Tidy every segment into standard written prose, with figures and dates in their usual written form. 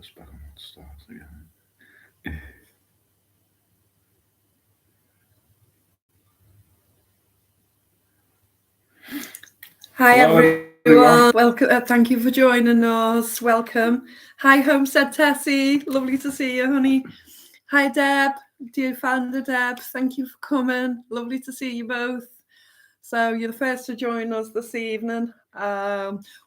Let's back on start again. Hi everyone. Welcome. Thank you for joining us. Welcome. Hi Homestead Tessie. Lovely to see you, honey. Hi Deb. Dear founder Deb. Thank you for coming. Lovely to see you both. So you're the first to join us this evening.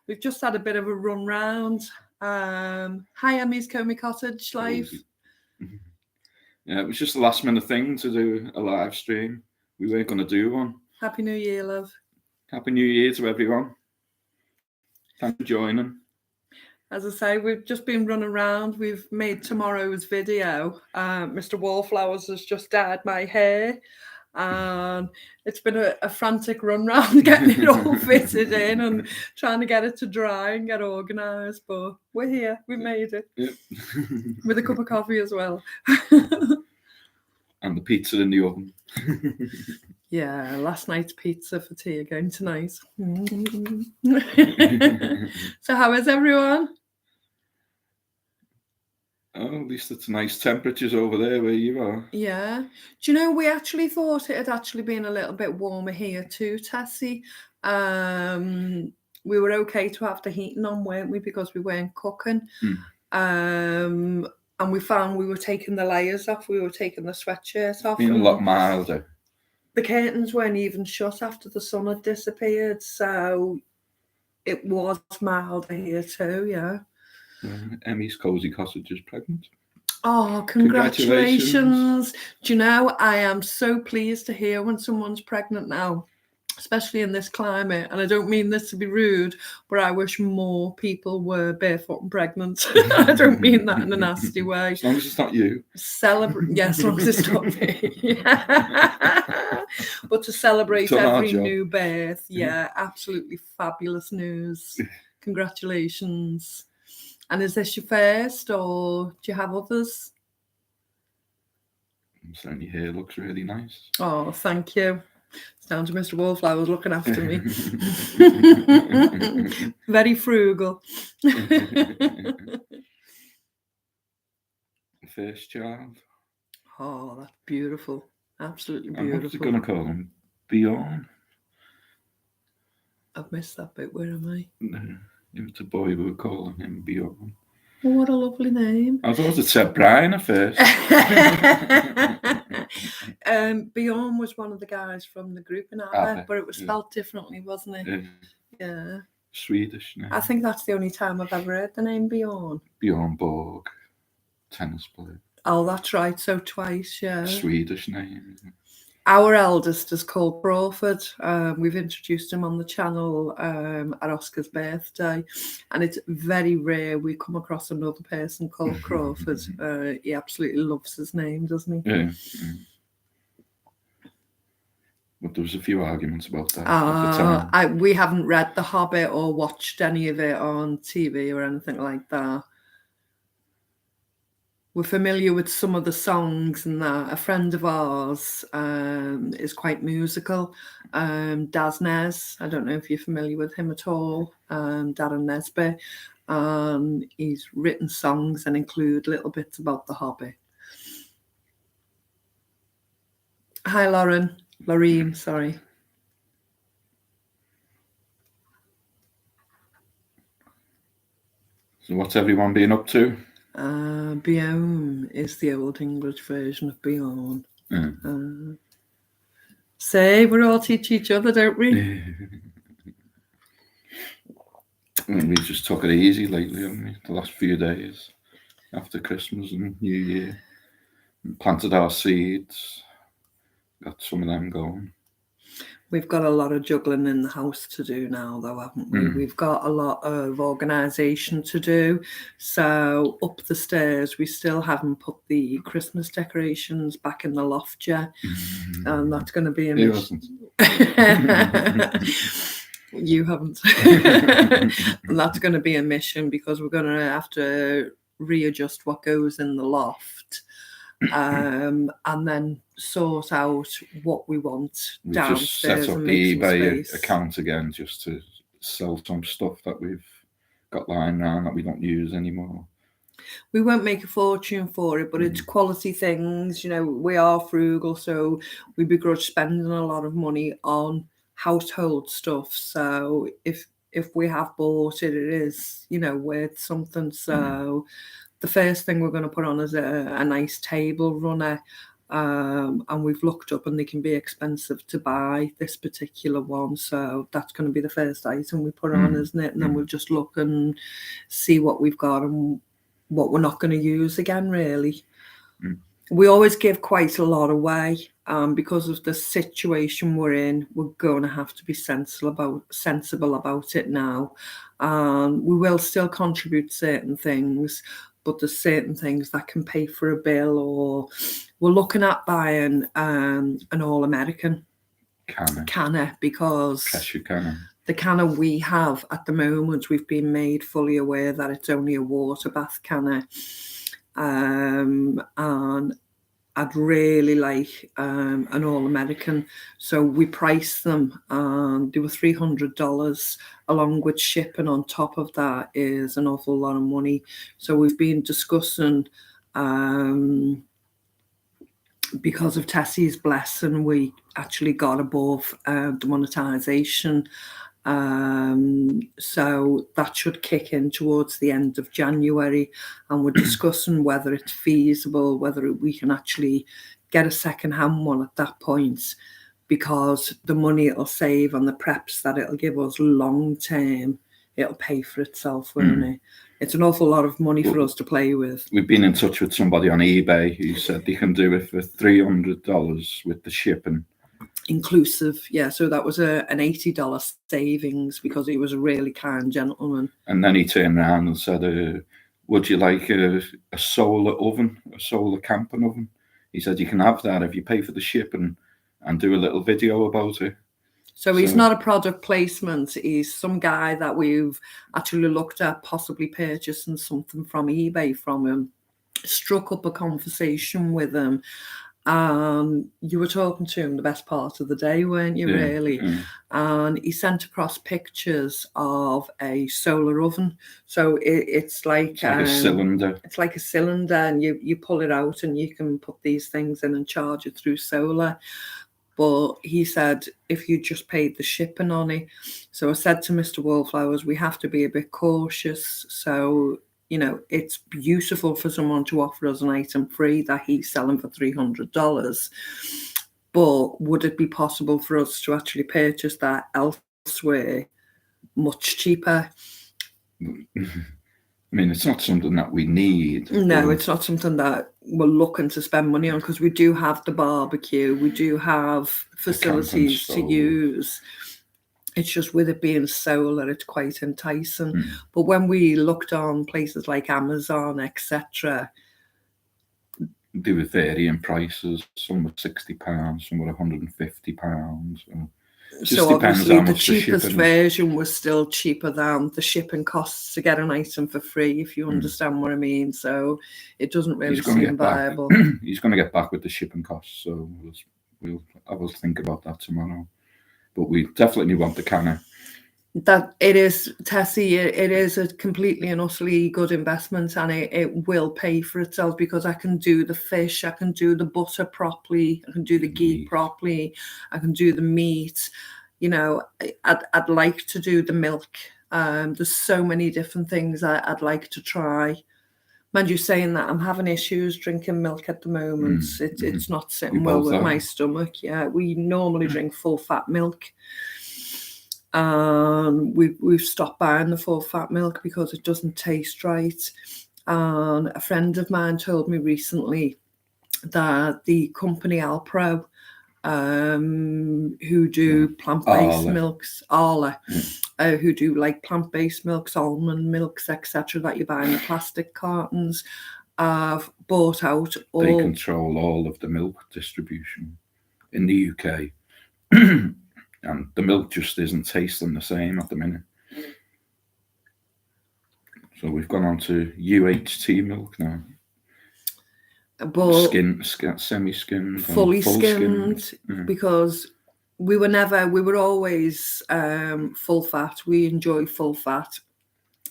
We've just had a bit of a run round. Hi Emmy's Comey Cottage live. Yeah, it was just a last minute thing to do a live stream. We weren't going to do one. Happy New Year, love. Happy New Year to everyone. Thanks for joining. As I say, we've just been running around. We've made tomorrow's video. Mr. Wallflowers has just dyed my hair. It's been a frantic run round getting it all fitted in and trying to get it to dry and get organised. But we're here. We made it. Yep. With a cup of coffee as well. And the pizza in the oven. Yeah, last night's pizza for tea again tonight. So how is everyone? Oh, at least it's nice temperatures over there where you are. Yeah. Do you know, we actually thought it had actually been a little bit warmer here too, Tessie. We were okay to have the heating on, weren't we? Because we weren't cooking. And we found we were taking the layers off. We were taking the sweatshirt off. It's been a lot milder. The curtains weren't even shut after the sun had disappeared. So it was milder here too, yeah. Emmy's Cosy Cottage is pregnant. Oh, congratulations. Do you know, I am so pleased to hear when someone's pregnant now, especially in this climate. And I don't mean this to be rude, but I wish more people were barefoot and pregnant. I don't mean that in a nasty way. As long as it's not you. Yes, as long as it's not me. But to celebrate every new birth, yeah, absolutely fabulous news. Congratulations. And is this your first, or do you have others? Certainly hair looks really nice. Oh, thank you. It's down to Mr. Wallflowers looking after me. Very frugal. First child. Oh, that's beautiful. Absolutely beautiful. I'm obviously going to call him Bjorn. I've missed that bit. Where am I? If it's a boy, we were calling him Bjorn. Oh, what a lovely name. I thought it said Brian at first. Bjorn was one of the guys from the group in ABBA, but it was spelled differently, wasn't it? Yeah. Swedish name. I think that's the only time I've ever heard the name Bjorn. Bjorn Borg, tennis player. Oh, that's right. So twice, yeah. Swedish name, isn't it? Our eldest is called Crawford. We've introduced him on the channel at Oscar's birthday, and it's very rare we come across another person called Crawford. He absolutely loves his name, doesn't he? Yeah. But there was a few arguments about that at the time. We haven't read The Hobbit or watched any of it on TV or anything like that. We're familiar with some of the songs and that. A friend of ours is quite musical. Daz Nez, I don't know if you're familiar with him at all. Darren Nesbitt. He's written songs and include little bits about The Hobbit. Hi, Loreen, sorry. So what's everyone been up to? Bjorn is the old English version of Bjorn. Say, we all teach each other, don't we? We just took it easy lately, haven't we? The last few days after Christmas and New Year. We planted our seeds, got some of them going. We've got a lot of juggling in the house to do now, though, haven't we? We've got a lot of organisation to do. So up the stairs, we still haven't put the Christmas decorations back in the loft yet. And that's going to be a mission. You haven't. And that's going to be a mission because we're going to have to readjust what goes in the loft. And then sort out what we want downstairs. Just set up the eBay account again just to sell some stuff that we've got lying around that we don't use anymore. We won't make a fortune for it, but it's quality things. You know, we are frugal, so we begrudge spending a lot of money on household stuff. So if we have bought it, it is, you know, worth something. So the first thing we're going to put on is a nice table runner. And we've looked up and they can be expensive to buy, this particular one. So that's going to be the first item we put on, isn't it? And then we'll just look and see what we've got and what we're not going to use again, really. We always give quite a lot away. Because of the situation we're in, we're going to have to be sensible about it now. We will still contribute certain things, but there's certain things that can pay for a bill, or we're looking at buying an all-American canner, because the canner we have at the moment, we've been made fully aware that it's only a water bath canner. And I'd really like an all-American. So we priced them, and they were $300. Along with shipping on top of that is an awful lot of money. So we've been discussing, because of Tessie's blessing, we actually got above the monetization. So that should kick in towards the end of January, and we're discussing whether it's feasible, whether we can actually get a second-hand one at that point, because the money it'll save and the preps that it'll give us long-term, it'll pay for itself, won't it? It's an awful lot of money for us to play with. We've been in touch with somebody on eBay who said they can do it for $300 with the shipping. Inclusive, yeah. So that was an $80 savings, because he was a really kind gentleman. And then he turned around and said, would you like a solar oven, a solar camping oven? He said, you can have that if you pay for the shipping and do a little video about it. So he's not a product placement. He's some guy that we've actually looked at possibly purchasing something from eBay from him. Struck up a conversation with him. You were talking to him the best part of the day, weren't you, really? And he sent across pictures of a solar oven. So it's like a cylinder. It's like a cylinder, and you pull it out and you can put these things in and charge it through solar. But he said if you just paid the shipping on it. So I said to Mr. Wallflowers, we have to be a bit cautious. So, you know, it's beautiful for someone to offer us an item free that he's selling for $300. But would it be possible for us to actually purchase that elsewhere much cheaper? I mean, it's not something that we need. No, it's not something that we're looking to spend money on, because we do have the barbecue, we do have facilities to use. It's just with it being solar, it's quite enticing. But when we looked on places like Amazon, etc., they were varying prices. Some were £60, some were £150. So obviously the cheapest version was still cheaper than the shipping costs to get an item for free, if you understand what I mean. So it doesn't really seem viable. He's going to get back with the shipping costs, so I will think about that tomorrow. But we definitely want the canner. That it is, Tessie, it is a completely and utterly good investment, and it will pay for itself, because I can do the fish, I can do the butter properly, I can do the ghee properly, I can do the meat. You know, I'd like to do the milk. There's so many different things I'd like to try. Mind you, saying that, I'm having issues drinking milk at the moment. It's not sitting well with my stomach. Yeah, we normally drink full fat milk. We've stopped buying the full fat milk because it doesn't taste right. And a friend of mine told me recently that the company Alpro, who do plant-based milks, Arla, who do like plant-based milks, almond milks, etc., that you buy in the plastic cartons, have bought out all. They control all of the milk distribution in the UK. And the milk just isn't tasting the same at the minute. So we've gone on to UHT milk now. But semi-skimmed, fully skimmed, because we were always full fat. We enjoy full fat.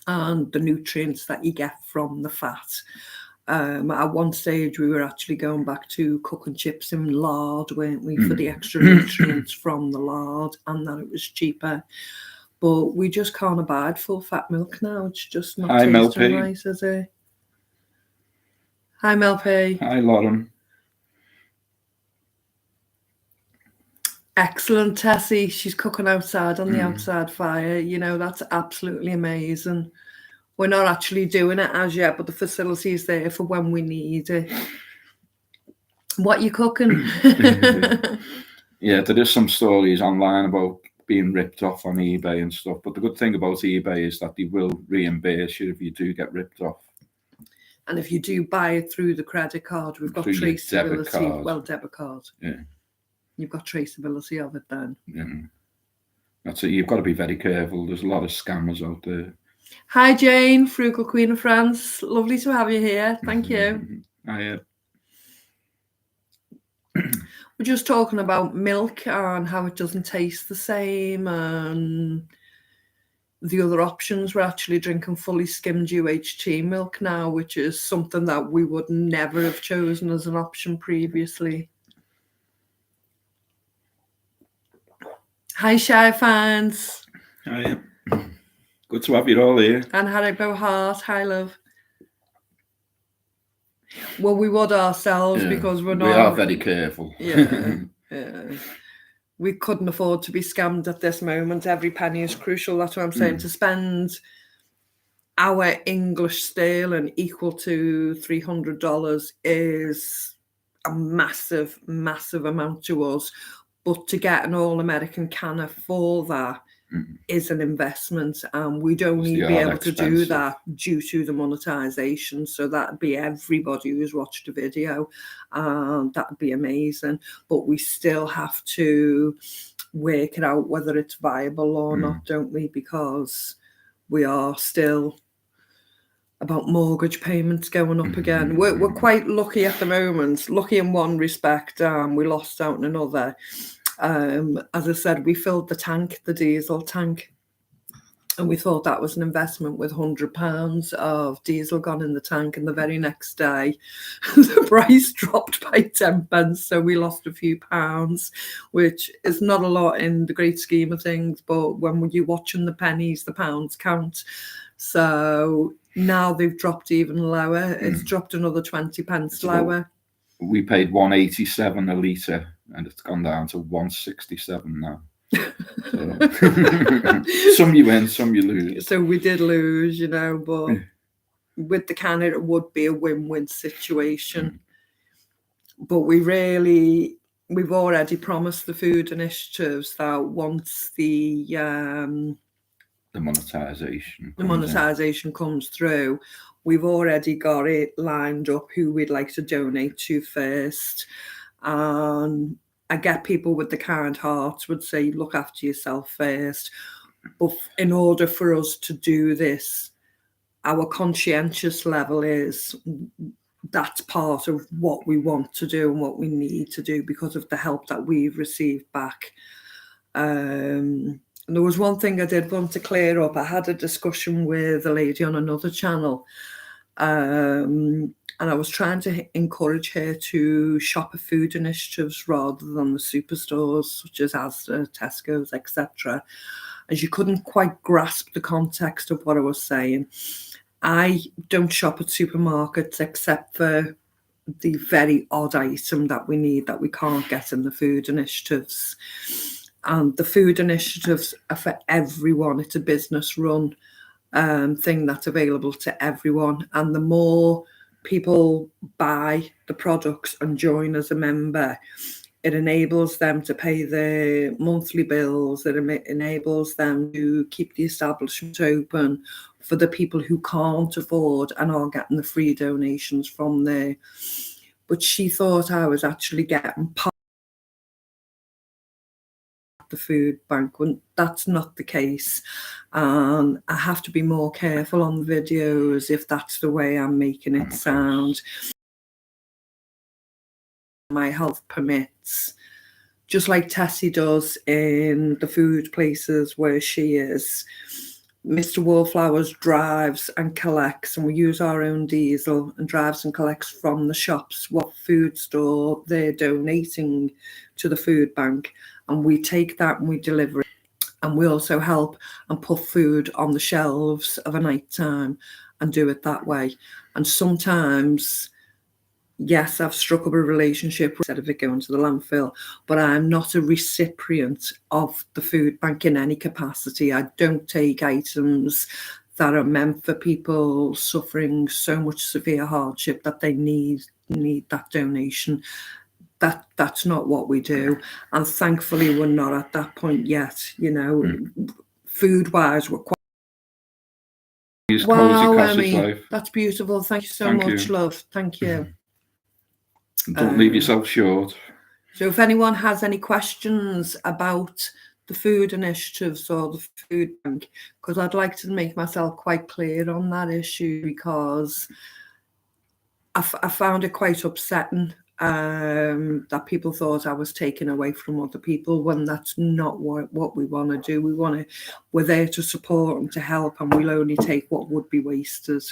and the nutrients that you get from the fat. At one stage, we were actually going back to cooking chips in lard, weren't we, for the extra nutrients from the lard, and that it was cheaper. But we just can't abide full fat milk now. It's just not Hi, Mel tasting P. right, is it? Hi, Mel P. Hi, Lauren. Excellent, Tessie. She's cooking outside on the outside fire. You know, that's absolutely amazing. We're not actually doing it as yet, but the facility is there for when we need it. What you cooking? Yeah, there is some stories online about being ripped off on eBay and stuff. But the good thing about eBay is that they will reimburse you if you do get ripped off. And if you do buy it through the credit card, we've got Through your debit traceability. card. Well, debit card. Yeah. You've got traceability of it then. Yeah. That's it. You've got to be very careful. There's a lot of scammers out there. Hi, Jane, Frugal Queen of France. Lovely to have you here. Thank you. We're just talking about milk and how it doesn't taste the same, and the other options. We're actually drinking fully skimmed UHT milk now, which is something that we would never have chosen as an option previously. Hi, Shy fans. Hi. Good to have you all here. And Haribo Heart. Hi, love. Well, we would ourselves because we're not. We are very careful. Yeah. We couldn't afford to be scammed at this moment. Every penny is crucial. That's what I'm saying. To spend our English sterling equal to $300 is a massive, massive amount to us. But to get an all-American canner for that is an investment, and we'd only be able to do that due to the monetization. So that'd be everybody who's watched a video, and that'd be amazing. But we still have to work it out whether it's viable or not, don't we? Because we are still about mortgage payments going up again. We're quite lucky at the moment, lucky in one respect, we lost out in another. As I said, we filled the tank, the diesel tank, and we thought that was an investment with £100 of diesel gone in the tank, and the very next day the price dropped by 10 pence, so we lost a few pounds, which is not a lot in the great scheme of things, but when you're watching the pennies, the pounds count. So now they've dropped even lower. It's dropped another 20 pence lower. We paid $1.87 a litre, and it's gone down to $1.67 now. So, some you win, some you lose. So we did lose, you know, but with the canner, it would be a win-win situation. But we've already promised the food initiatives that once the monetization comes through, we've already got it lined up who we'd like to donate to first. And I get people with the kind hearts would say, look after yourself first. But in order for us to do this, our conscientious level is that's part of what we want to do and what we need to do because of the help that we've received back. And there was one thing I did want to clear up. I had a discussion with a lady on another channel, and I was trying to encourage her to shop at food initiatives rather than the superstores such as Asda, Tesco's, etc. And she couldn't quite grasp the context of what I was saying. I don't shop at supermarkets except for the very odd item that we need that we can't get in the food initiatives. And the food initiatives are for everyone. It's a business run thing that's available to everyone. And the more people buy the products and join as a member, it enables them to pay their monthly bills. It enables them to keep the establishment open for the people who can't afford and are getting the free donations from there. But she thought I was actually getting part the food bank when that's not the case. I have to be more careful on the videos if that's the way I'm making it sound. My health permits, just like Tessie does in the food places where she is. Mr. Wallflowers drives and collects, and we use our own diesel, and drives and collects from the shops what food store they're donating to the food bank, and we take that and we deliver it. And we also help and put food on the shelves of a night time and do it that way. And sometimes, yes, I've struck up a relationship instead of it going to the landfill, but I'm not a recipient of the food bank in any capacity. I don't take items that are meant for people suffering so much severe hardship that they need that donation. That's not what we do. And thankfully, we're not at that point yet. You know, food-wise, we're quite... Wow, Emmy, that's beautiful. Thank you so much, love. Thank you. Don't leave yourself short. So if anyone has any questions about the food initiatives or the food bank, because I'd like to make myself quite clear on that issue, because I found it quite upsetting that people thought I was taking away from other people, when that's not what we want to do. We're there to support and to help, and we'll only take what would be wasted.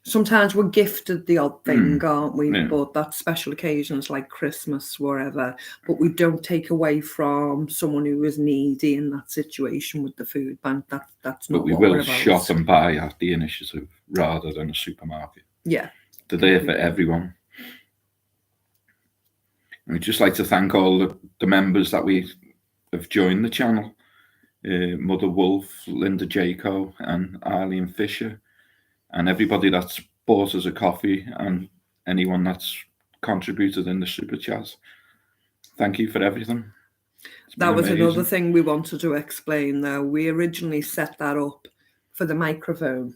Sometimes we're gifted the odd thing, aren't we? Yeah. But that's special occasions like Christmas, wherever. But we don't take away from someone who is needy in that situation with the food bank. That's not. But we will shop and buy at the initiative rather than a supermarket. Yeah, they're there for everyone. We'd just like to thank all the members that we have joined the channel. Mother Wolf, Linda Jaco and Arlene Fisher, and everybody that's bought us a coffee, and anyone that's contributed in the super chat. Thank you for everything. That was another thing we wanted to explain, though. We originally set that up for the microphone,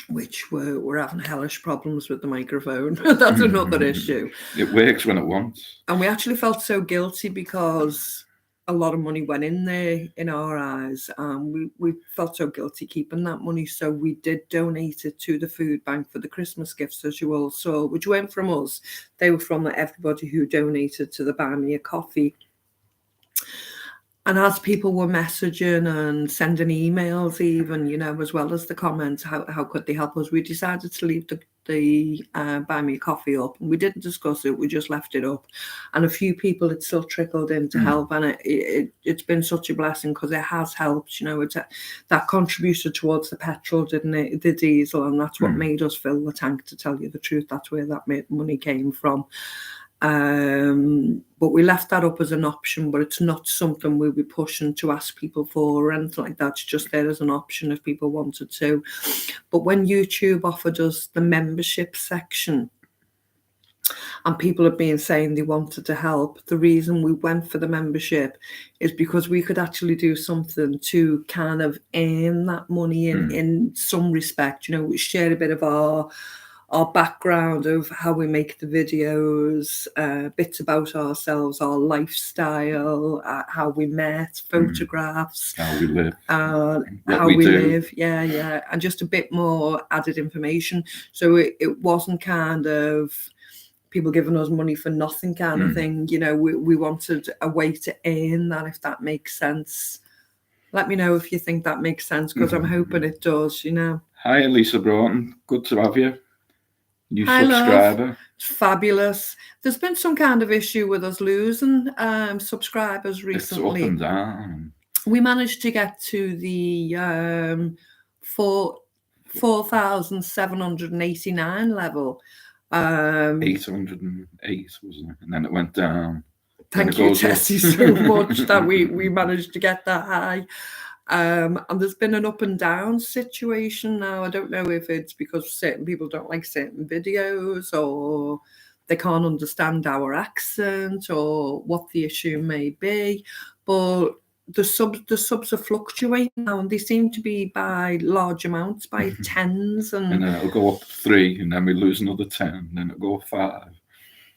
which we're having hellish problems with the microphone. That's another issue. It works when it wants. And we actually felt so guilty because a lot of money went in there in our eyes. We felt so guilty keeping that money. So we did donate it to the food bank for the Christmas gifts, as you all saw, which weren't from us. They were from everybody who donated to the Buy Me a Coffee. And as people were messaging and sending emails, even, you know, as well as the comments, how could they help us? We decided to leave the Buy Me a Coffee up, and we didn't discuss it. We just left it up, and a few people it still trickled in to help, and it's been such a blessing because it has helped. You know, that contributed towards the petrol, didn't it? The diesel, and that's what made us fill the tank. To tell you the truth, that's where that money came from. But we left that up as an option, but it's not something we'll be pushing to ask people for or anything like that. It's just there as an option if people wanted to. But when YouTube offered us the membership section, and people have been saying they wanted to help, the reason we went for the membership is because we could actually do something to kind of earn that money in some respect. You know, we share a bit of our background of how we make the videos, bits about ourselves, our lifestyle, how we met, photographs, how we live, how we live, yeah, and just a bit more added information. So it wasn't kind of people giving us money for nothing kind of thing. You know, we wanted a way to earn that, if that makes sense. Let me know if you think that makes sense, because I'm hoping it does, you know. Hi, Elisa Broughton. Good to have you. New subscriber. Love. Fabulous. There's been some kind of issue with us losing subscribers recently. It's up and down. We managed to get to the 4,789 level. 808, wasn't it? And then it went down. Thank you, Tessie, so much that we managed to get that high. And there's been an up and down situation now. I don't know if it's because certain people don't like certain videos, or they can't understand our accent, or what the issue may be. But the subs are fluctuating now, and they seem to be by large amounts, by tens. And then it'll go up 3, and then we lose another 10, and then it'll go 5.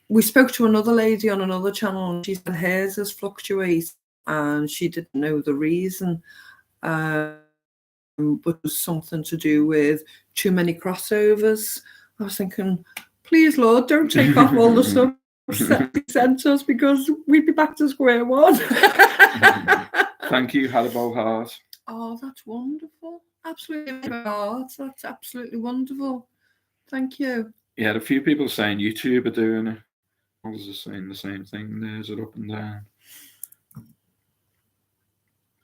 We spoke to another lady on another channel, and she said hers has fluctuated, and she didn't know the reason. But it was something to do with too many crossovers. I was thinking, please, Lord, don't take off all the stuff that sent us, because we'd be back to square one. Thank you, Haribo Heart. Oh, that's wonderful. Absolutely. Oh, that's absolutely wonderful. Thank you. Yeah, a few people saying YouTube are doing it. Others are saying the same thing. There's it up and down.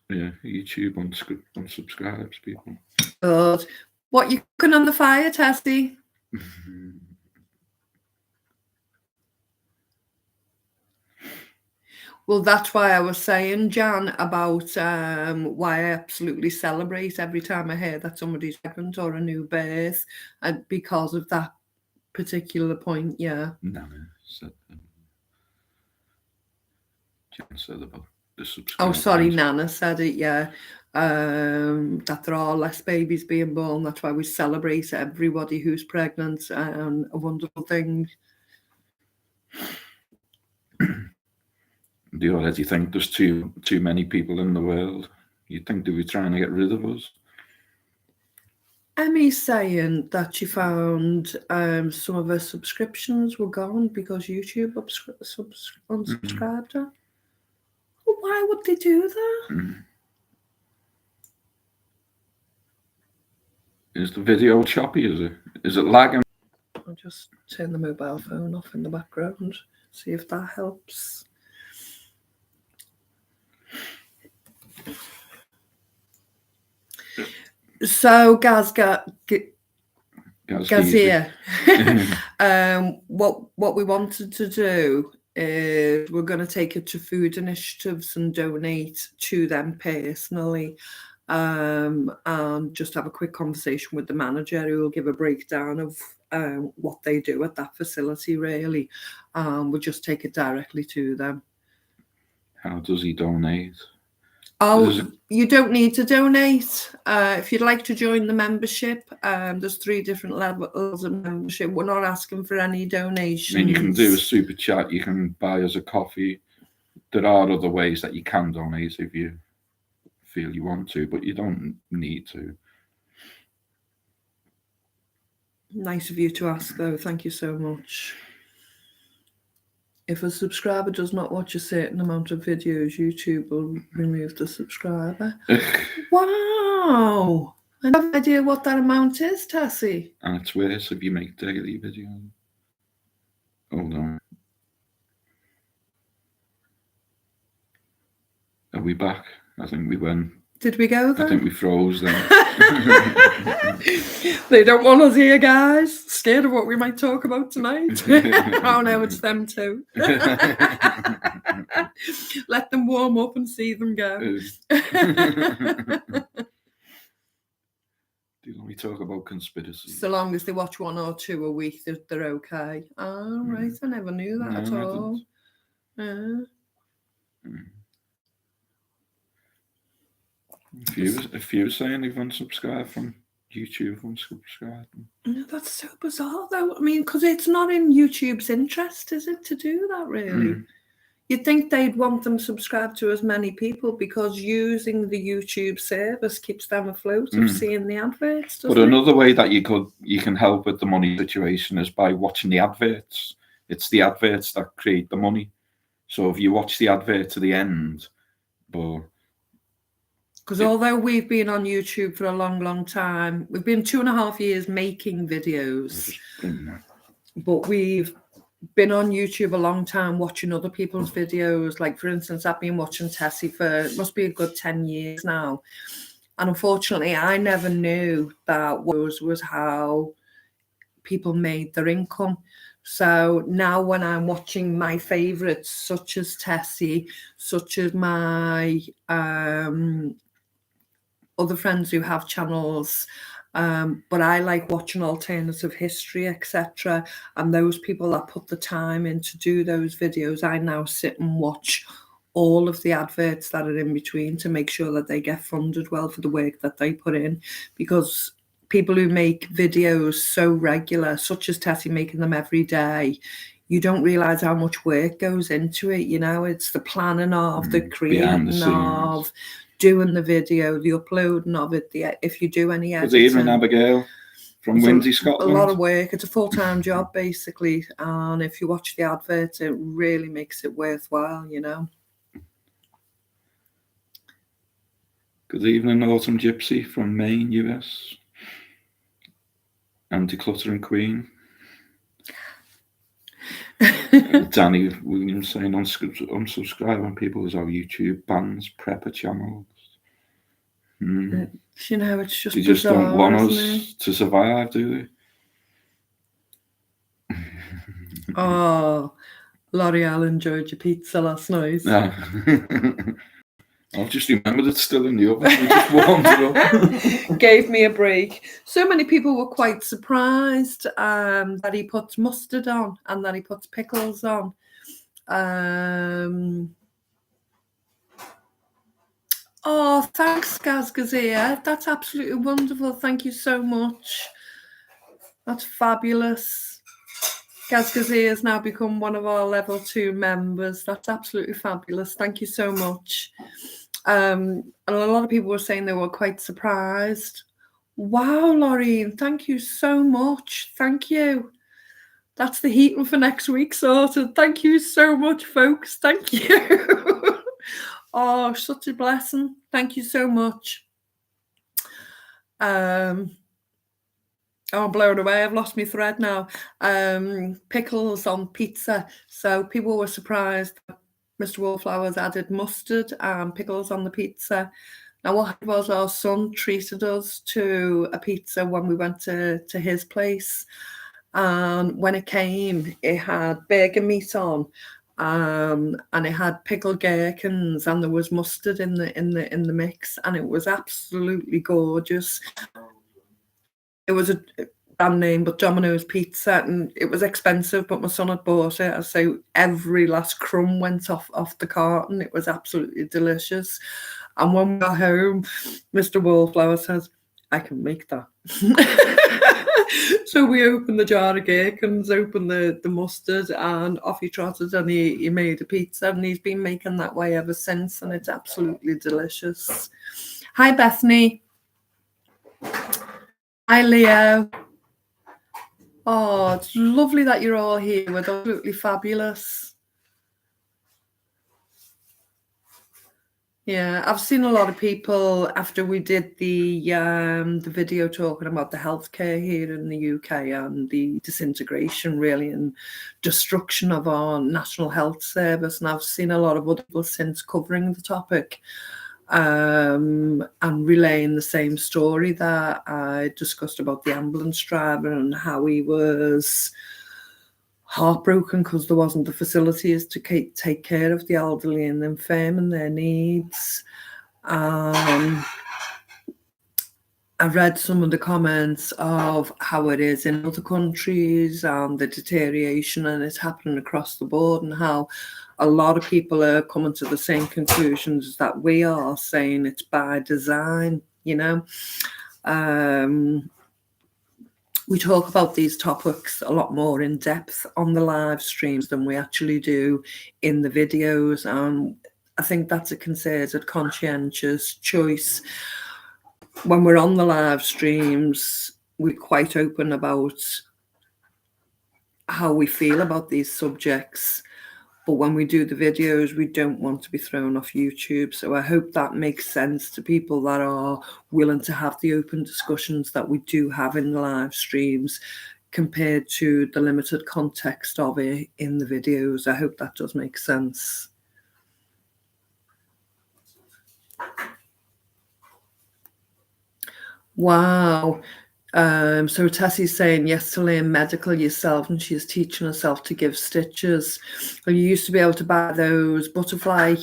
Yeah, YouTube unsubscribes people. Good. What you cooking on the fire, Tessie? Well, that's why I was saying, Jan, about why I absolutely celebrate every time I hear that somebody's pregnant or a new birth, because of that particular point. Yeah. Nana said. Jan said about the subscribers. Oh, sorry, Nana said it. Yeah. That there are less babies being born. That's why we celebrate everybody who's pregnant. A wonderful thing. Do you already think there's too many people in the world? You think they'll be trying to get rid of us? Emmy's saying that she found some of her subscriptions were gone because YouTube unsubscribed her. Well, why would they do that? Is the video choppy? Is it lagging? I'll just turn the mobile phone off in the background, see if that helps. So, Gazia, what we wanted to do is we're going to take it to food initiatives and donate to them personally, and just have a quick conversation with the manager who will give a breakdown of what they do at that facility, really. We'll just take it directly to them. How does he donate? Oh, you don't need to donate. If you'd like to join the membership, there's 3 different levels of membership. We're not asking for any donations. I mean, you can do a super chat. You can buy us a coffee. There are other ways that you can donate if you feel you want to, but you don't need to. Nice of you to ask, though. Thank you so much. If a subscriber does not watch a certain amount of videos, YouTube will remove the subscriber. Wow! I have no idea what that amount is, Tessie. And it's worse if you make daily videos. Hold on. Are we back? I think we went. Did we go then? I think we froze then. They don't want us here, guys. Scared of what we might talk about tonight. Oh no, it's them too. Let them warm up and see them go. Do you want me to talk about conspiracy? So long as they watch 1 or 2 a week, they're okay. Oh, right. I never knew that at all. A few saying they've unsubscribed from YouTube, unsubscribed. No, that's so bizarre, though. I mean, because it's not in YouTube's interest, is it, to do that, really? You'd think they'd want them subscribed to as many people because using the YouTube service keeps them afloat of seeing the adverts. But another way that you can help with the money situation is by watching the adverts. It's the adverts that create the money. So if you watch the advert to the end, because although we've been on YouTube for a long, long time, we've been 2.5 years making videos, but we've been on YouTube a long time watching other people's videos. Like, for instance, I've been watching Tessie for, it must be a good 10 years now. And unfortunately, I never knew that was how people made their income. So now when I'm watching my favourites, such as Tessie, such as my other friends who have channels, but I like watching alternative history, etc. And those people that put the time in to do those videos, I now sit and watch all of the adverts that are in between to make sure that they get funded well for the work that they put in. Because people who make videos so regular, such as Tessie making them every day, you don't realise how much work goes into it. You know, it's the planning of, the creating of, doing the video, the uploading of it, if you do any editing. Was even Abigail from Windsor, Scotland? A lot of work. It's a full-time job, basically. And if you watch the advert, it really makes it worthwhile, you know. Good evening, Autumn Gypsy from Maine, US. Anti-cluttering Queen. Danny Williams saying unsubscribing people as our YouTube bans prepper channels. You know, it's just They just bizarre, don't want us isn't it? to survive, do they? Oh, L'Oreal enjoyed your pizza last night. Yeah. I've just remembered it's still in the oven. We just warmed it up. Gave me a break. So many people were quite surprised that he puts mustard on and that he puts pickles on. Oh, thanks, Gaz Gazia. That's absolutely wonderful. Thank you so much. That's fabulous. Gaz Gazia has now become one of our level 2 members. That's absolutely fabulous. Thank you so much. And a lot of people were saying they were quite surprised. Wow, Laureen, thank you so much. Thank you. That's the heating for next week sorted. Thank you so much, folks. Thank you. Oh, such a blessing. Thank you so much. Oh, I'm blown away. I've lost my thread now. Pickles on pizza. So people were surprised that Mr. Wallflowers added mustard and pickles on the pizza. Now, what happened was our son treated us to a pizza when we went to his place. And when it came, it had burger meat on. And it had pickled gherkins, and there was mustard in the mix, and it was absolutely gorgeous. It was a brand name, but Domino's pizza, and it was expensive, but my son had bought it, so every last crumb went off the carton. It was absolutely delicious. And when we got home, Mr. Wallflower says, "I can make that." So we opened the jar of gherkins, opened the mustard, and off he trotted, and he made a pizza, and he's been making that way ever since, and it's absolutely delicious. Hi, Bethany. Hi, Leo. Oh, it's lovely that you're all here. We're absolutely fabulous. Yeah, I've seen a lot of people after we did the video talking about the healthcare here in the UK and the disintegration, really, and destruction of our National Health Service. And I've seen a lot of other people since covering the topic and relaying the same story that I discussed about the ambulance driver and how he was heartbroken because there wasn't the facilities to take care of the elderly and the infirm and their needs. I read some of the comments of how it is in other countries and the deterioration, and it's happening across the board, and how a lot of people are coming to the same conclusions that we are, saying it's by design, you know. We talk about these topics a lot more in depth on the live streams than we actually do in the videos. And I think that's a concerted, conscientious choice. When we're on the live streams, we're quite open about how we feel about these subjects. But when we do the videos, we don't want to be thrown off YouTube. So I hope that makes sense to people that are willing to have the open discussions that we do have in the live streams compared to the limited context of it in the videos. I hope that does make sense. Wow. So Tessie's saying yes to learn medical yourself, and she's teaching herself to give stitches. Well, you used to be able to buy those butterfly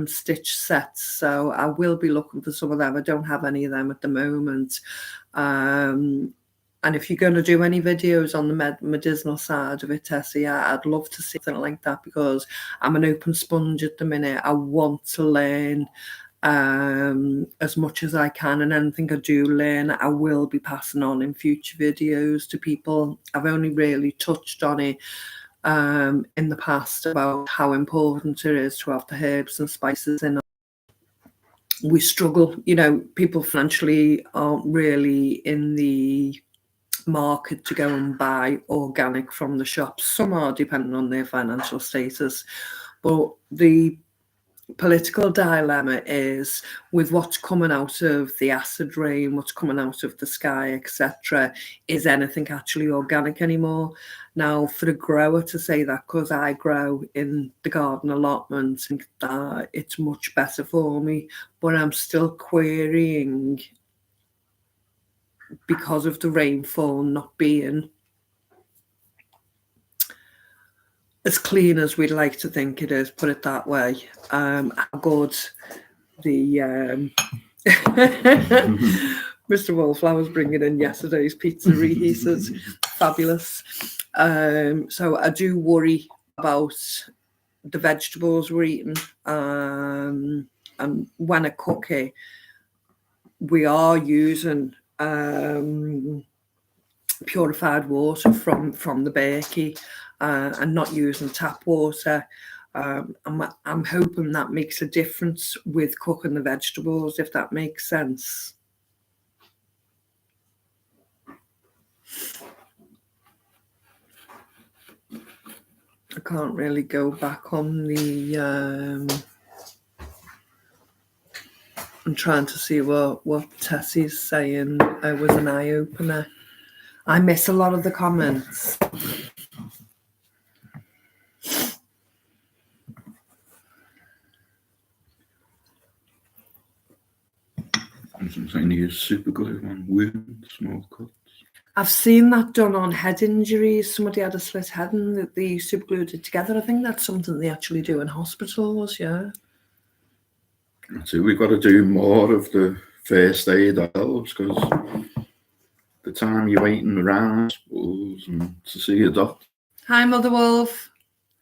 stitch sets, so I will be looking for some of them. I don't have any of them at the moment. And if you're going to do any videos on the medicinal side of it, Tessie, I'd love to see something like that, because I'm an open sponge at the minute. I want to learn as much as I can, and anything I do learn I will be passing on in future videos to people. I've only really touched on it in the past about how important it is to have the herbs and spices in. We struggle, you know, people financially aren't really in the market to go and buy organic from the shops. Some are, depending on their financial status, but the political dilemma is with what's coming out of the acid rain, what's coming out of the sky, etc. Is anything actually organic anymore? Now, for a grower to say that, because I grow in the garden allotment, I think that it's much better for me, but I'm still querying because of the rainfall not being as clean as we'd like to think it is, put it that way. How good the Mr. Wallflower's bringing in yesterday's pizza reheated, fabulous. So I do worry about the vegetables we're eating, and when I cook it, we are using purified water from the Berkey, and not using tap water. I'm hoping that makes a difference with cooking the vegetables, if that makes sense. I can't really go back on the I'm trying to see what Tessie's saying. It was an eye-opener. I miss a lot of the comments. Something to use super glue on wounds, small cuts. I've seen that done on head injuries. Somebody had a split head and they super glued it together. I think that's something they actually do in hospitals, yeah. So we've got to do more of the first aid ourselves, because the time you're waiting around schools and to see a doctor. Hi, Mother Wolf.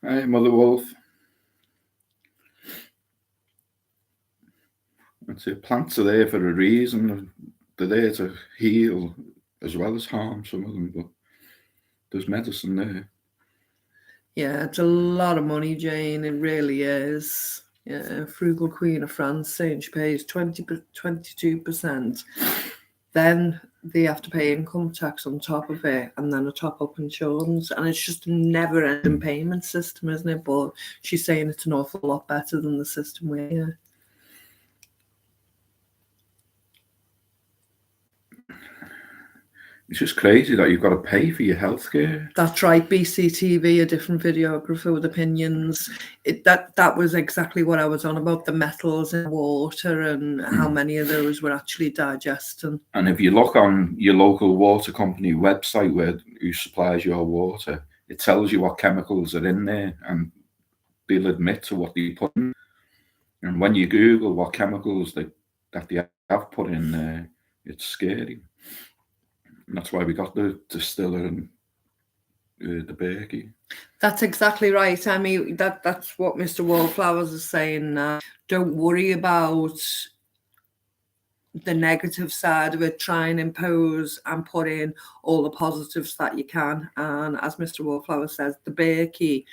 Hi, Mother Wolf. I'd say plants are there for a reason. They're there to heal as well as harm, some of them, but there's medicine there. Yeah, it's a lot of money, Jane. It really is. Yeah, frugal Queen of France saying she pays 22%. Then they have to pay income tax on top of it, and then a top-up insurance. And it's just a never-ending payment system, isn't it? But she's saying it's an awful lot better than the system we're in. It's just crazy that you've got to pay for your healthcare. That's right, BCTV, a different videographer with opinions. That was exactly what I was on about, the metals in water and how many of those were actually digesting. And if you look on your local water company website who supplies your water, it tells you what chemicals are in there, and they'll admit to what they put in. And when you Google what chemicals that they have put in there, it's scary. And that's why we got the distiller and the Berkey. That's exactly right. I mean, that's what Mr. Wallflowers is saying. Don't worry about the negative side of it. Try and impose and put in all the positives that you can. And as Mr. Wallflowers says, the Berkey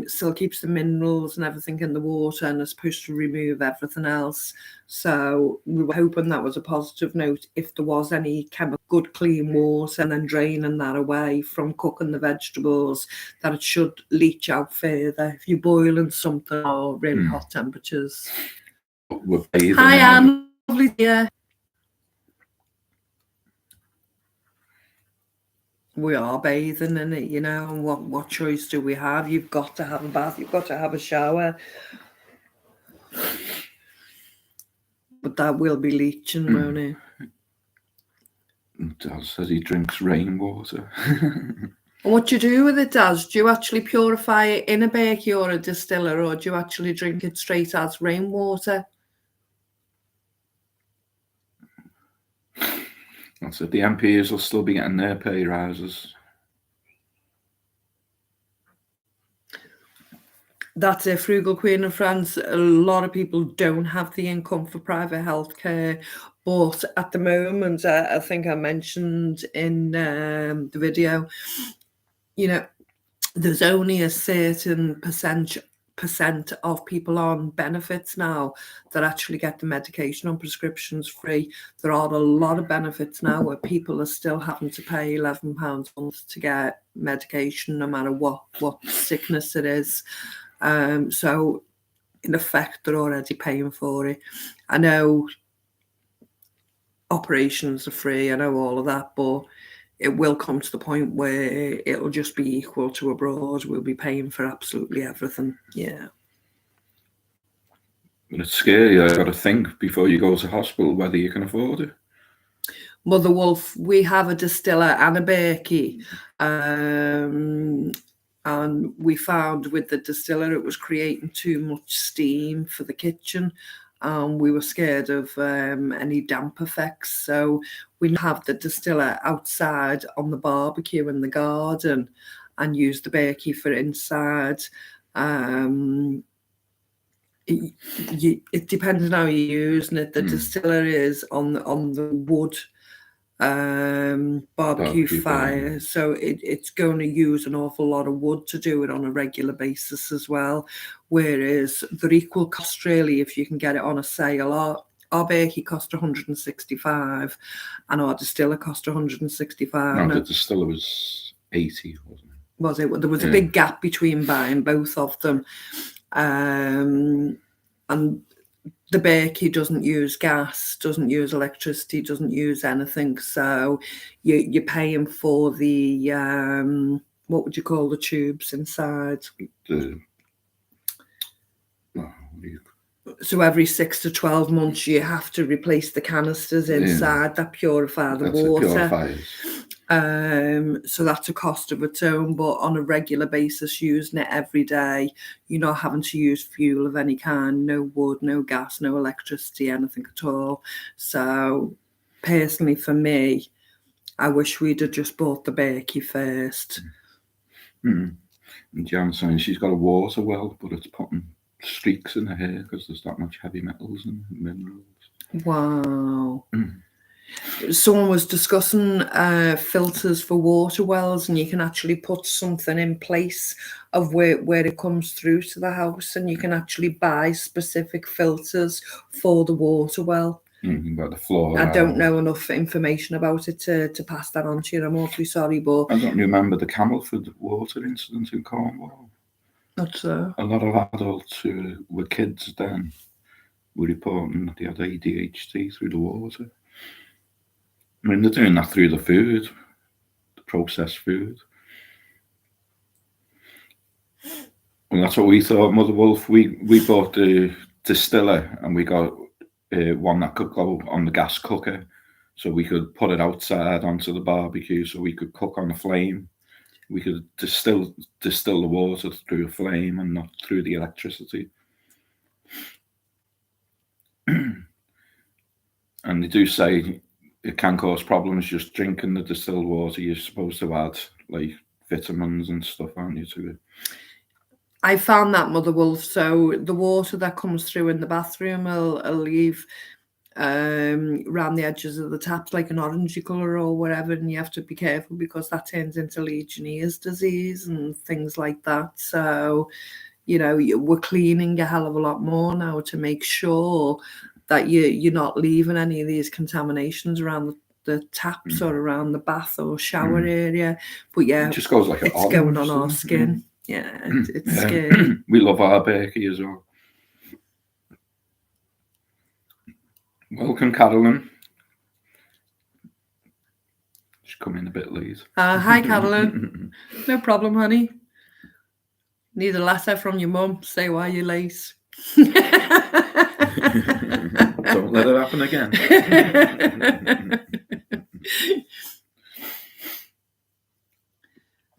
still keeps the minerals and everything in the water and is supposed to remove everything else. So we were hoping that was a positive note. If there was any good clean water, and then draining that away from cooking the vegetables, that it should leach out further if you're boiling something or really hot temperatures. Hi, Anne. Lovely. Yeah. We are bathing in it, you know, and what choice do we have? You've got to have a bath, you've got to have a shower. But that will be leaching, won't it? Dad says he drinks rainwater. And what do you do with it, Daz? Do you actually purify it in a Berkey or a distiller, or do you actually drink it straight as rainwater? That's it. The MPs will still be getting their pay rises. That's a frugal Queen of France. A lot of people don't have the income for private healthcare, but at the moment, I think I mentioned in the video, you know, there's only a certain percent of people on benefits now that actually get the medication on prescriptions free. There are a lot of benefits now where people are still having to pay £11 a month to get medication, no matter what sickness it is. So in effect, they're already paying for it. I know operations are free, I know all of that, but it will come to the point where it'll just be equal to abroad. We'll be paying for absolutely everything. Yeah. But it's scary. I've got to think before you go to hospital whether you can afford it. Mother Wolf, we have a distiller and a bakery. And we found with the distiller it was creating too much steam for the kitchen. We were scared of any damp effects. So we have the distiller outside on the barbecue in the garden and use the bakery for inside. It depends on how you're using it. The distiller is on the wood barbecue fire, so it's going to use an awful lot of wood to do it on a regular basis as well, whereas they're equal cost really if you can get it on a sale. Our bakery cost 165 and our distiller cost 165. No, the distiller was 80, wasn't it? Was it? There was a big gap between buying both of them. And the bakery doesn't use gas, doesn't use electricity, doesn't use anything. So you're paying for the, what would you call the tubes inside? So every 6 to 12 months you have to replace the canisters inside that purify the water. So that's a cost of its own, but on a regular basis, using it every day, you're not having to use fuel of any kind, no wood, no gas, no electricity, anything at all. So personally for me, I wish we'd have just bought the bakery first. And Jan's saying she's got a water well, but it's putting streaks in her hair because there's that much heavy metals and minerals. Wow. Someone was discussing filters for water wells, and you can actually put something in place of where it comes through to the house, and you can actually buy specific filters for the water well. About the floor. I don't know enough information about it to pass that on to you. I'm awfully sorry, but I don't remember the Camelford water incident in Cornwall. Not so. A lot of adults who were kids then were reporting that they had ADHD through the water. I mean, they're doing that through the food, the processed food. And that's what we thought, Mother Wolf. We bought the distiller and we got one that could go on the gas cooker, so we could put it outside onto the barbecue so we could cook on the flame. We could distill the water through a flame and not through the electricity. And they do say it can cause problems just drinking the distilled water. You're supposed to add like vitamins and stuff, aren't you, to it? I found that, Mother Wolf. So the water that comes through in the bathroom will leave around the edges of the taps like an orangey colour or whatever, and you have to be careful because that turns into Legionnaire's disease and things like that. So, you know, we're cleaning a hell of a lot more now to make sure that you're not leaving any of these contaminations around the taps or around the bath or shower area. But yeah, it just goes like it's going on our skin. Yeah, it's scary. We love our bakery as well. Welcome, Carolyn. She's come in a bit late. Hi, Carolyn. No problem, honey. Need a letter from your mum. Say why you're late. Don't let it happen again.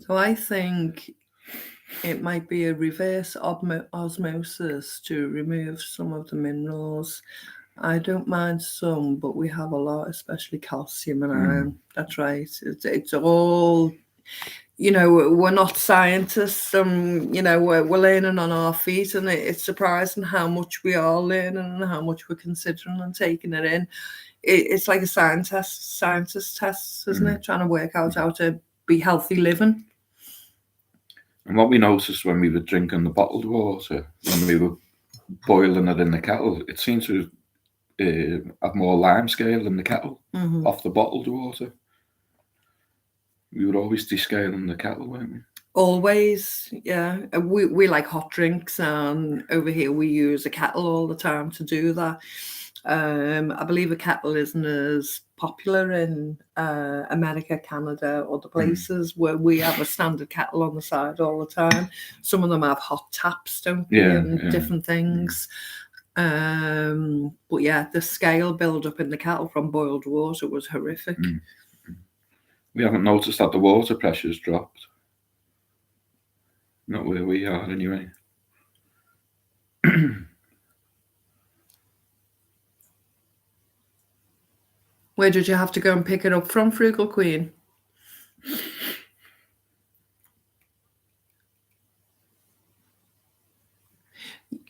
So I think it might be a reverse osmosis to remove some of the minerals. I don't mind some, but we have a lot, especially calcium and iron. That's right. It's all, you know, we're not scientists. You know, we're learning on our feet, and it's surprising how much we are learning and how much we're considering and taking it in. It's like a scientist test, isn't it? Trying to work out how to be healthy living. And what we noticed when we were drinking the bottled water, when we were boiling it in the kettle, it seemed to have more lime scale in the kettle off the bottled water. We were always descaling the kettle, weren't we? Always, yeah. We like hot drinks, and over here we use a kettle all the time to do that. I believe a kettle isn't as popular in America, Canada, other places where we have a standard kettle on the side all the time. Some of them have hot taps, don't they, and different things. But yeah, the scale build up in the kettle from boiled water was horrific. We haven't noticed that the water pressure's dropped. Not where we are, anyway. Where did you have to go and pick it up from, Frugal Queen?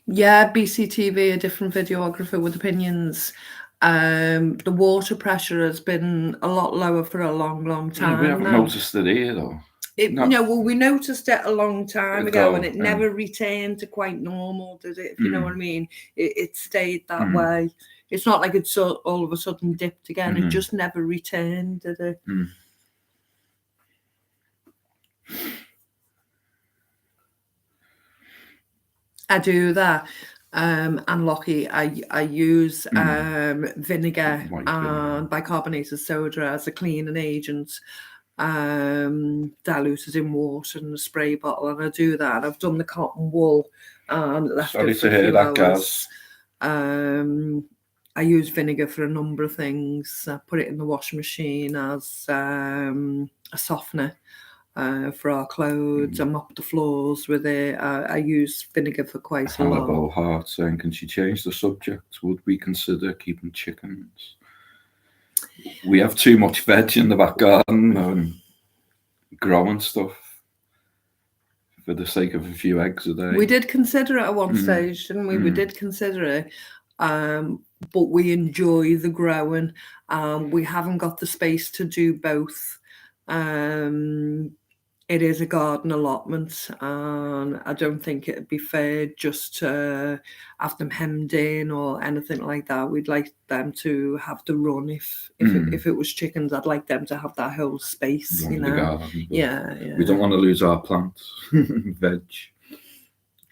Yeah, BCTV, a different videographer with opinions. The water pressure has been a lot lower for a long time. We haven't noticed it here, though. Well, we noticed it a long time ago, and it never returned to quite normal, did it? If you know what I mean, it stayed that way. It's not like it's all of a sudden dipped again. It just never returned, did it? I do that. And Lockie, I use vinegar and bicarbonated soda as a cleaning agent, diluted in water in a spray bottle, and I do that. And I've done the cotton wool and left it for a few hours. I use vinegar for a number of things. I put it in the washing machine as a softener. For our clothes, I mop the floors with it. I use vinegar for quite a lot. Hannibal Hart saying, can she change the subject? Would we consider keeping chickens? We have too much veg in the back garden and growing stuff for the sake of a few eggs a day. We did consider it at one stage, didn't we? We did consider it. But we enjoy the growing. We haven't got the space to do both. It is a garden allotment, and I don't think it'd be fair just to have them hemmed in or anything like that. We'd like them to have the run. If it was chickens, I'd like them to have that whole space, you know. Garden, yeah. We don't want to lose our plants, veg.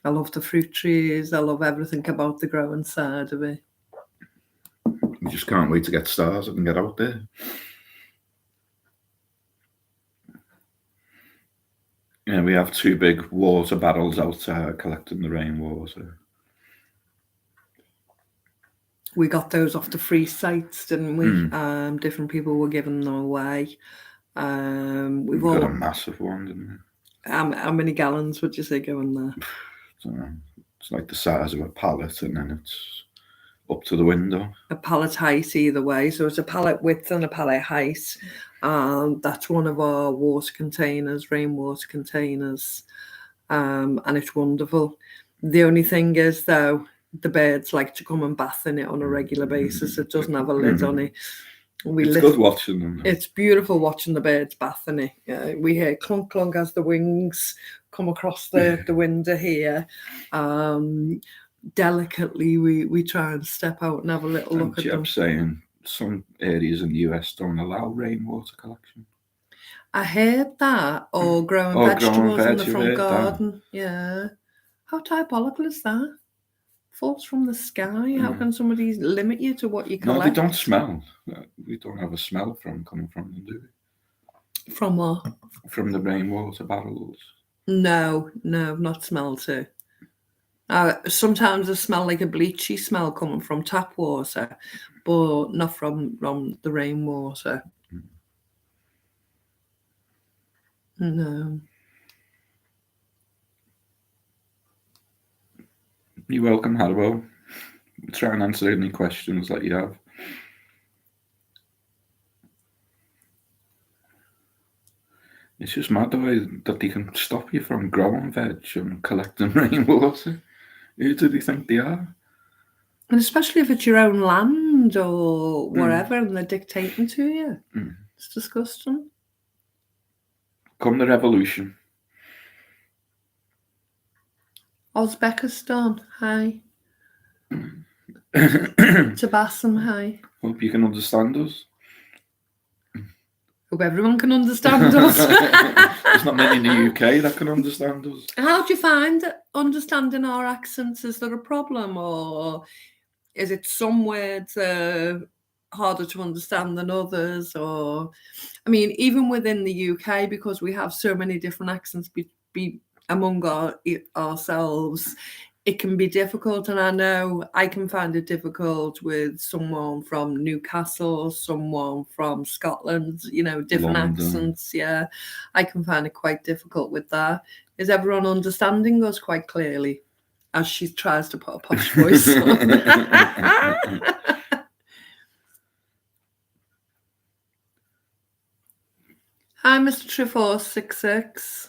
I love the fruit trees. I love everything about the growing side of it. We just can't wait to get started and get out there. Yeah, we have 2 big water barrels outside collecting the rainwater. We got those off the free sites, didn't we? Different people were giving them away. We've got a massive one, didn't we? How many gallons would you say go in there? I don't know. It's like the size of a pallet, and then it's up to the window. A pallet height either way. So it's a pallet width and a pallet height. That's one of our water containers, rainwater containers. And it's wonderful. The only thing is, though, the birds like to come and bath in it on a regular basis. It doesn't have a lid on it. It's good watching them. It's beautiful watching the birds bath in it. We hear clunk clunk as the wings come across the window here. Delicately, we try and step out and have a little look at them. Saying some areas in the US don't allow rainwater collection. I heard that, or growing vegetables in the front garden. That. Yeah. How diabolical is that? Falls from the sky. How can somebody limit you to what you collect? No, they don't smell. We don't have a smell coming from them, do we? From what? From the rainwater barrels. No, not smell too. Sometimes I smell like a bleachy smell coming from tap water, but not from the rainwater. No. You're welcome, Haribo. We'll try and answer any questions that you have. It's just mad the way that they can stop you from growing veg and collecting rainwater. Who do they think they are? And especially if it's your own land or whatever, and they're dictating to you. It's disgusting. Come the revolution. Uzbekistan, hi. Tabassum, hi. Hope you can understand us. Hope everyone can understand us. There's not many in the UK that can understand us. How do you find understanding our accents? Is there a problem, or is it some words harder to understand than others? Or, I mean, even within the UK, because we have so many different accents be among ourselves, it can be difficult. And I know I can find it difficult with someone from Newcastle, someone from Scotland, you know, different London. accents. Yeah, I can find it quite difficult with that. Is everyone understanding us quite clearly as she tries to put a posh voice on? Hi, Mr. Tree466.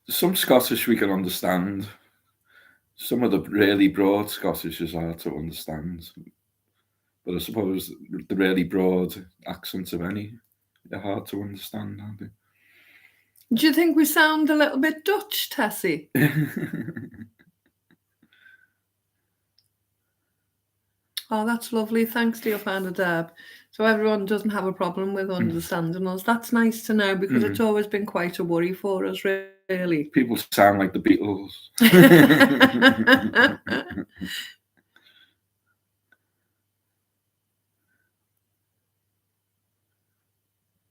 Some Scottish we can understand. Some of the really broad Scottish is hard to understand. But I suppose the really broad accents of any are hard to understand, aren't they? Do you think we sound a little bit Dutch, Tessie? Oh, that's lovely. Thanks to your founder, Deb. So everyone doesn't have a problem with understanding us. That's nice to know, because it's always been quite a worry for us, really. People sound like the Beatles.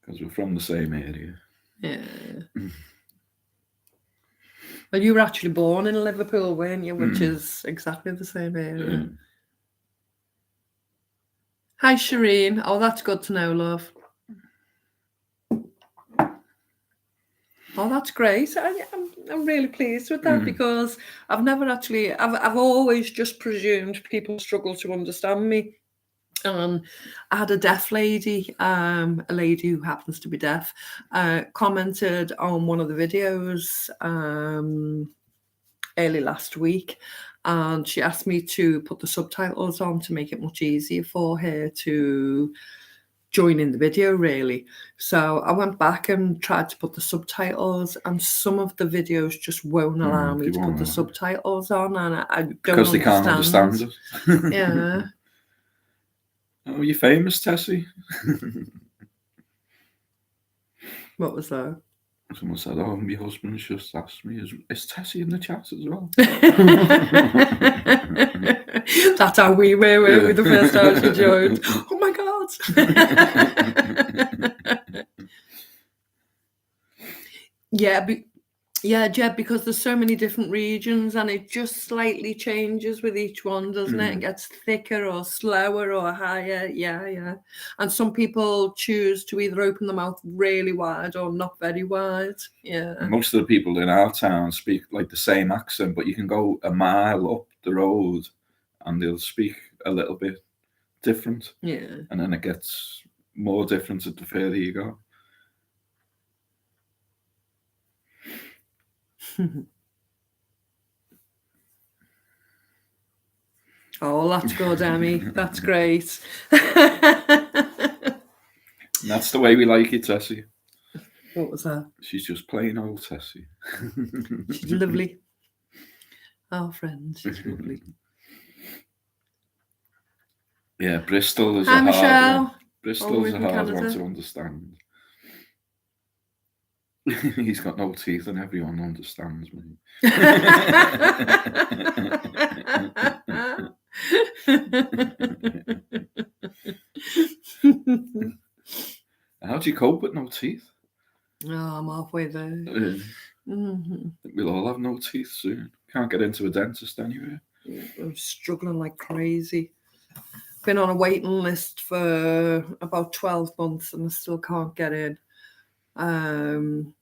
Because we're from the same area. Yeah. Well, you were actually born in Liverpool, weren't you? Which is exactly the same area. Hi, Shireen. Oh, that's good to know, love. Oh, that's great. I'm really pleased with that, because I've never actually, I've always just presumed people struggle to understand me. I had a deaf lady, a lady who happens to be deaf, commented on one of the videos early last week, and she asked me to put the subtitles on to make it much easier for her to join in the video, really. So I went back and tried to put the subtitles, and some of the videos just won't allow me to put the subtitles on, and I don't because they can't understand it. Yeah. Oh, you're famous, Tessie? What was that? Someone said, oh, my husband's just asked me, is Tessie in the chat as well? That's how we were with the first time she joined. Oh my God. Yeah, Jeb, because there's so many different regions, and it just slightly changes with each one, doesn't it? It gets thicker or slower or higher. Yeah. And some people choose to either open the mouth really wide or not very wide. Yeah. Most of the people in our town speak like the same accent, but you can go a mile up the road and they'll speak a little bit different. Yeah. And then it gets more different the further you go. Oh, that's good, Emmy. That's great. And that's the way we like it, Tessie. What was that? She's just plain old Tessie. She's lovely. Our friend, she's lovely. Yeah, Bristol is Hi, a Michelle. hard one. Bristol is a hard Canada. one to understand. He's got no teeth and everyone understands me. How do you cope with no teeth? Oh, I'm halfway there. We'll all have no teeth soon. Can't get into a dentist anywhere. I'm struggling like crazy. Been on a waiting list for about 12 months and I still can't get in. And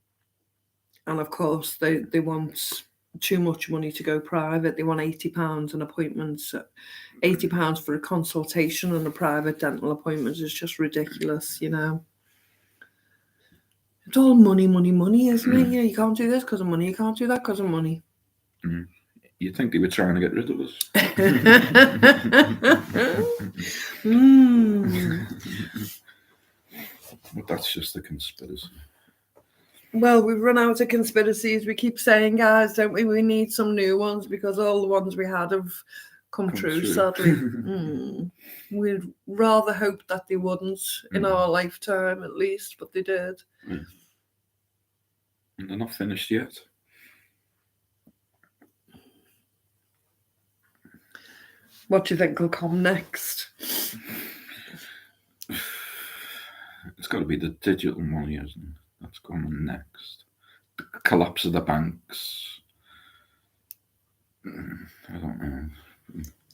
of course, they want too much money to go private. They want £80 an appointment. £80 for a consultation and a private dental appointment is just ridiculous, you know. It's all money, isn't it? Yeah, you can't do this because of money. You can't do that because of money. You'd think they were trying to get rid of us. But that's just a conspiracy. Well, we've run out of conspiracies. We keep saying, guys, don't we? We need some new ones because all the ones we had have come true, sadly. We'd rather hope that they wouldn't in our lifetime, at least, but they did. And they're not finished yet. What do you think will come next? It's got to be the digital money, isn't it? That's coming next. The collapse of the banks. I don't know.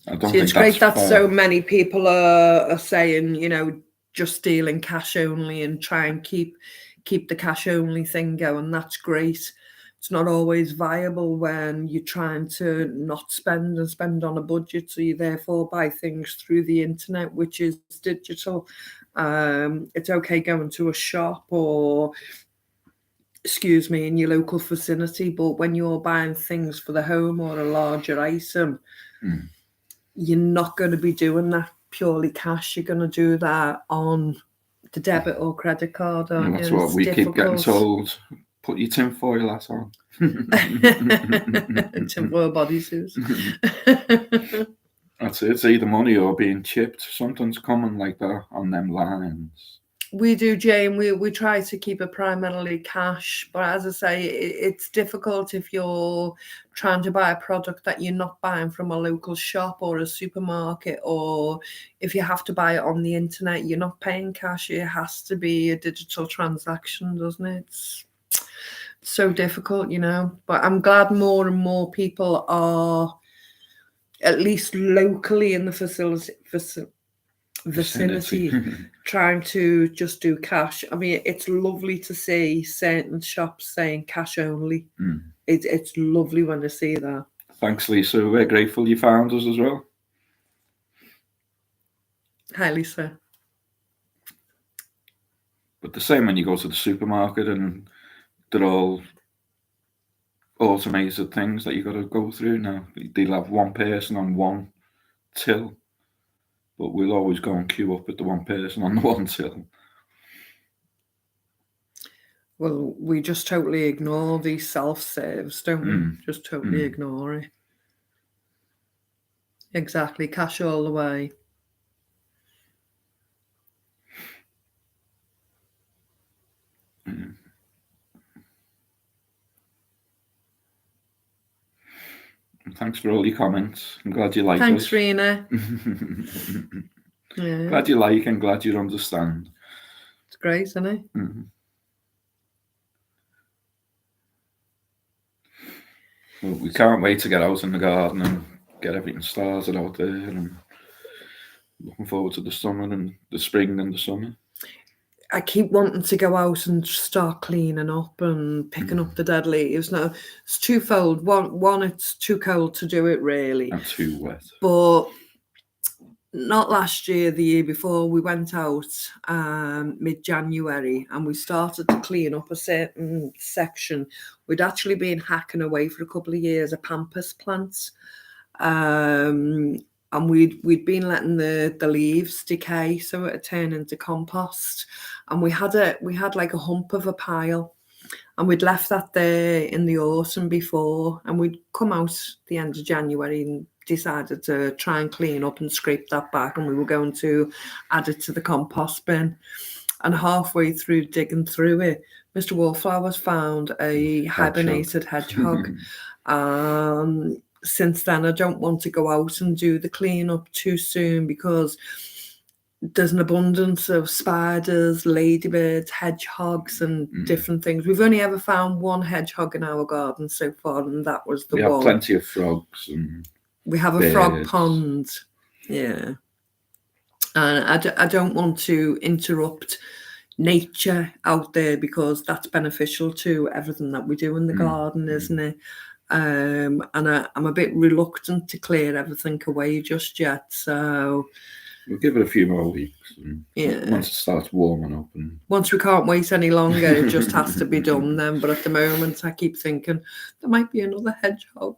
I don't think it's great that fair. so many people are saying, you know, just dealing cash only and try and keep the cash only thing going. That's great. It's not always viable when you're trying to not spend and spend on a budget, so you therefore buy things through the internet, which is digital. It's okay going to a shop or, excuse me, in your local vicinity, but when you're buying things for the home or a larger item, you're not going to be doing that purely cash. You're going to do that on the debit or credit card. That's what we keep getting told. Put your tinfoil hat on. Tinfoil bodysuits. That's it. It's either money or being chipped. Something's coming like that on them lines. We do, Jane. We try to keep it primarily cash, but as I say, it's difficult if you're trying to buy a product that you're not buying from a local shop or a supermarket, or if you have to buy it on the internet, you're not paying cash. It has to be a digital transaction, doesn't it? It's so difficult, you know. But I'm glad more and more people are, at least locally in the vicinity trying to just do cash. I mean, it's lovely to see certain shops saying cash only. It's lovely when I see that. Thanks, Lisa. We're grateful you found us as well. Hi, Lisa. But the same when you go to the supermarket and they're all automated things that you got to go through now. They'll have one person on one till, but we'll always go and queue up with the one person on the one till. Well, we just totally ignore these self-saves, don't we? Just totally ignore it. Exactly. Cash all the way. Thanks for all your comments. I'm glad you like Thanks, us. Rena. Yeah. Glad you like and glad you understand. It's great, isn't it? Well, we can't wait to get out in the garden and get everything started out there, and looking forward to the summer and the spring and the summer. I keep wanting to go out and start cleaning up and picking up the dead leaves. Now, it's twofold. One, it's too cold to do it, really. And too wet. But not last year, the year before, we went out mid-January and we started to clean up a certain section. We'd actually been hacking away for a couple of years of pampas plants. And we'd been letting the leaves decay, so it would turn into compost. And we had like a hump of a pile, and we'd left that there in the autumn before, and we'd come out the end of January and decided to try and clean up and scrape that back, and we were going to add it to the compost bin. And halfway through digging through it, Mr. Wallflowers found a hibernated hedgehog. Since then, I don't want to go out and do the cleanup too soon because there's an abundance of spiders, ladybirds, hedgehogs, and different things. We've only ever found one hedgehog in our garden so far, and that was the one. We have plenty of frogs. And we have a frog pond. Yeah. And I don't want to interrupt nature out there because that's beneficial to everything that we do in the garden, isn't it? And I'm a bit reluctant to clear everything away just yet, so we'll give it a few more weeks. And once it starts warming up, and once we can't wait any longer, it just has to be done then. But at the moment, I keep thinking there might be another hedgehog.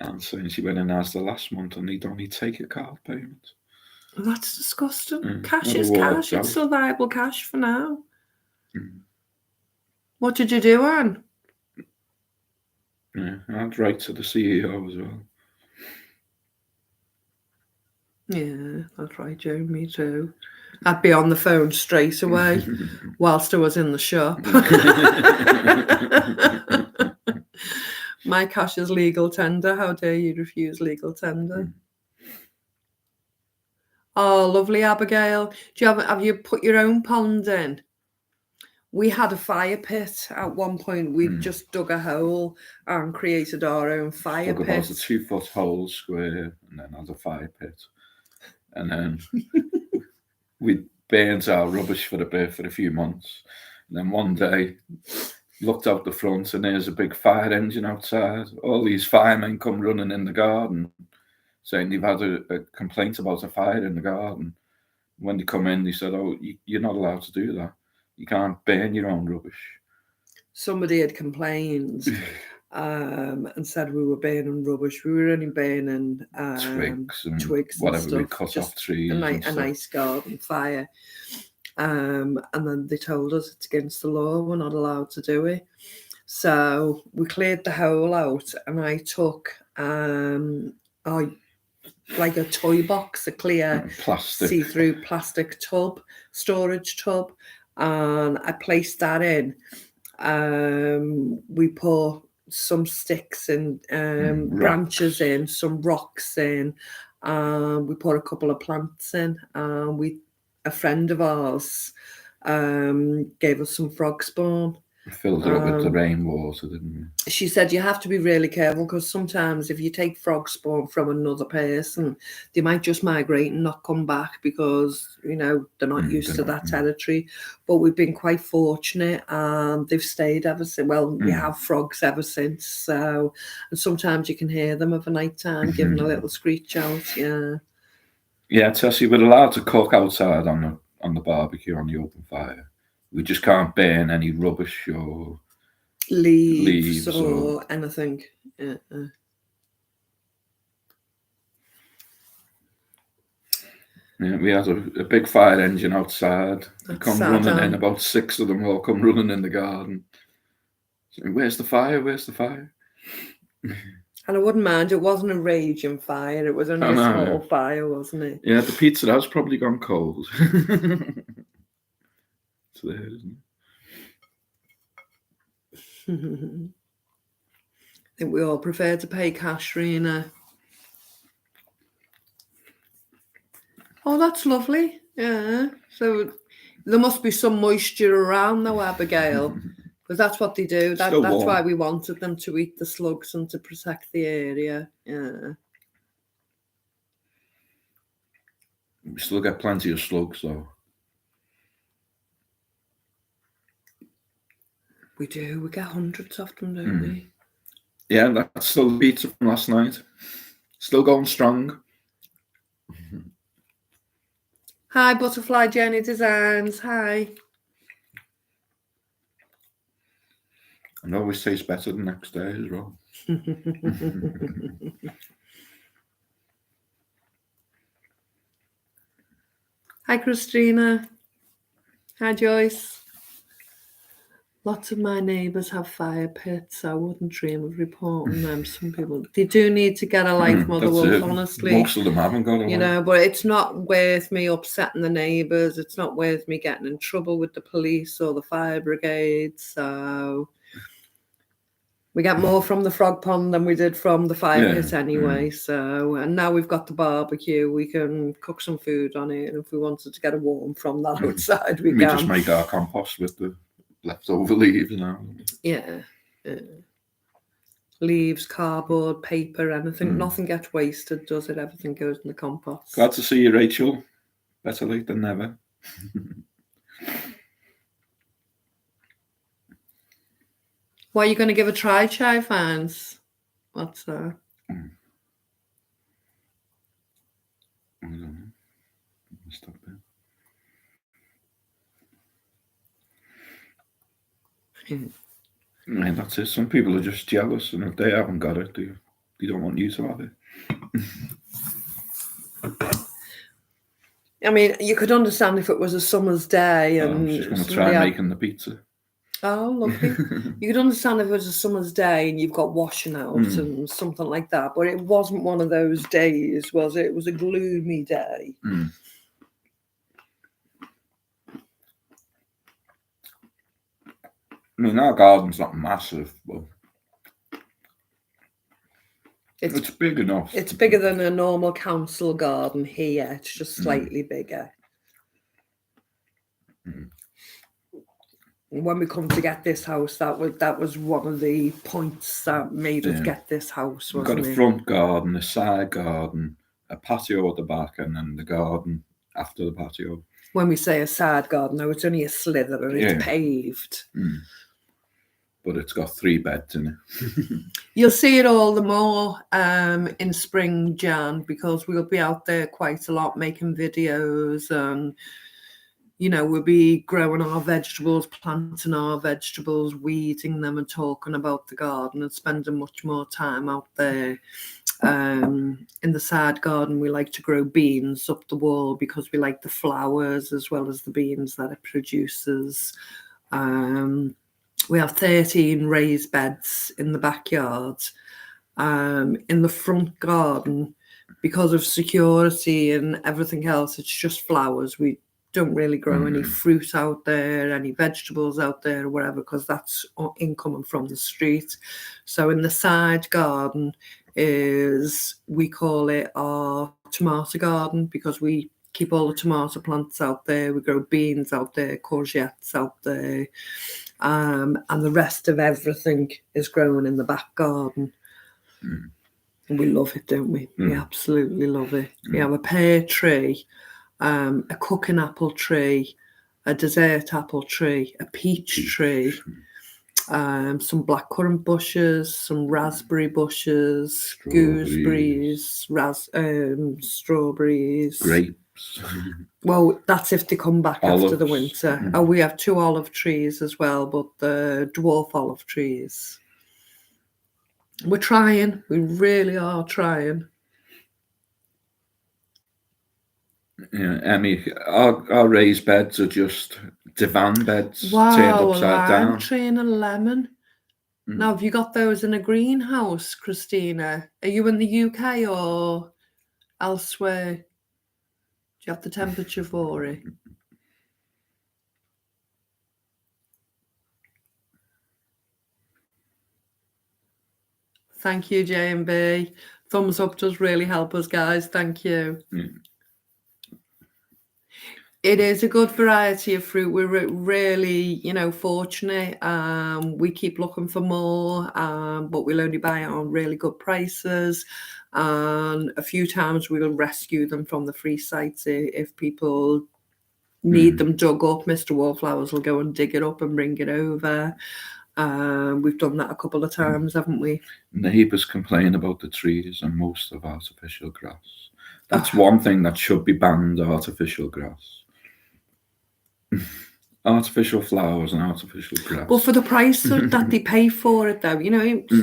And so she went and asked the last month, and they'd only take a card payment. That's disgusting. Cash is cash. It's still viable cash for now. What did you do, Anne? Yeah, I'd write to the CEO as well. Yeah, that's right, Joe. Me too. I'd be on the phone straight away whilst I was in the shop. My cash is legal tender. How dare you refuse legal tender? Oh, lovely, Abigail. Do you have you put your own pond in? We had a fire pit at one point. We just dug a hole and created our own fire Dug pit. about a 2-foot hole square, and then had a fire pit. And then we burnt our rubbish for a bit for a few months. And then one day, looked out the front, and there's a big fire engine outside. All these firemen come running in the garden, saying they've had a complaint about a fire in the garden. When they come in, they said, "Oh, you're not allowed to do that. You can't burn your own rubbish." Somebody had complained and said we were burning rubbish. We were only burning twigs and whatever stuff, we cut off trees. A nice garden fire. And then they told us it's against the law. We're not allowed to do it. So we cleared the hole out, and I took like a toy box, a clear see-through plastic tub, storage tub, and I placed that in. We put some sticks and branches in, some rocks in. We put a couple of plants in. A friend of ours gave us some frog spawn. Filled it up with the rainwater, didn't we? She said you have to be really careful, because sometimes if you take frog spawn from another person, they might just migrate and not come back, because they're not used to that territory. But we've been quite fortunate, and they've stayed ever since. Well, we have frogs ever since. So, and sometimes you can hear them of a night time giving a little screech out. Yeah, Tessie, we're allowed to cook outside on the barbecue, on the open fire. We just can't burn any rubbish or leaves or anything. Yeah. Yeah, we had a big fire engine outside. They come running in, about 6 of them all come running in the garden. So, where's the fire? Where's the fire? And I wouldn't mind, it wasn't a raging fire, it was only a small fire, wasn't it? Yeah, the pizza has probably gone cold. It's there, isn't it? I think we all prefer to pay cash, Rena. Oh, that's lovely. Yeah. So there must be some moisture around though, Abigail, because that's what they do. That's why we wanted them to eat the slugs and to protect the area. Yeah. We still get plenty of slugs though. We do. We get hundreds of them, don't we? Yeah, that's still the pizza from last night. Still going strong. Hi, Butterfly Jenny Designs. Hi. And always tastes better the next day as well. Hi, Christina. Hi, Joyce. Lots of my neighbours have fire pits. I wouldn't dream of reporting them. Some people, they do need to get a life, Mother Wolf, honestly. Most of them haven't got a life. But it's not worth me upsetting the neighbours. It's not worth me getting in trouble with the police or the fire brigade. So we get more from the frog pond than we did from the fire pit anyway. So, and now we've got the barbecue. We can cook some food on it. And if we wanted to get a warm from that outside, we can. We just make our compost with the leftover leaves now. Yeah. Leaves, cardboard, paper, anything. Nothing gets wasted, does it? Everything goes in the compost. Glad to see you, Rachel. Better late than never. What are you going to give a try, Chai fans? What's that? I don't know. Stop there. I mean, that's it. Some people are just jealous, and if they haven't got it, they don't want you to have it. I mean, you could understand if it was a summer's day and she's going to try making the pizza. Oh, lovely. You could understand if it was a summer's day and you've got washing out and something like that, but it wasn't one of those days, was it? It was a gloomy day. I mean, our garden's not massive, but it's big enough. It's bigger than a normal council garden here. It's just slightly bigger. When we come to get this house, that was one of the points that made us get this house, wasn't it? We've got a front garden, a side garden, a patio at the back, and then the garden after the patio. When we say a side garden, though, it's only a slither and it's paved. But it's got 3 beds in it. You'll see it all the more in spring, Jan, because we'll be out there quite a lot making videos and, you know, we'll be growing our vegetables, planting our vegetables, weeding them and talking about the garden and spending much more time out there. In the side garden, we like to grow beans up the wall because we like the flowers as well as the beans that it produces. We have 13 raised beds in the backyard. In the front garden, because of security and everything else, it's just flowers. We don't really grow any fruit out there, any vegetables out there, or whatever, because that's incoming from the street. So in the side garden we call it our tomato garden because we keep all the tomato plants out there. We grow beans out there, courgettes out there. And the rest of everything is grown in the back garden. And we love it, don't we? We absolutely love it. We have a pear tree, a cooking apple tree, a dessert apple tree, a peach tree, some blackcurrant bushes, some raspberry bushes, gooseberries, strawberries. Grapes. Well, that's if they come back Olives. after the winter. Oh, we have 2 olive trees as well, but the dwarf olive trees. We're trying. We really are trying. Yeah, Emmy, our raised beds are just divan beds turned Wow, a upside lime down. tree and a lemon. Now, have you got those in a greenhouse, Christina? Are you in the UK or elsewhere? Do you have the temperature for it? Thank you, J&B. Thumbs up does really help us, guys. Thank you. It is a good variety of fruit. We're really, fortunate. We keep looking for more, but we'll only buy it on really good prices. And a few times we'll rescue them from the free sites if people need them dug up. Mr. Wallflowers will go and dig it up and bring it over. We've done that a couple of times, haven't we? Neighbours complain about the trees and most of artificial grass. That's one thing that should be banned, artificial grass. Artificial flowers and artificial grass. Well, for the price that they pay for it, though,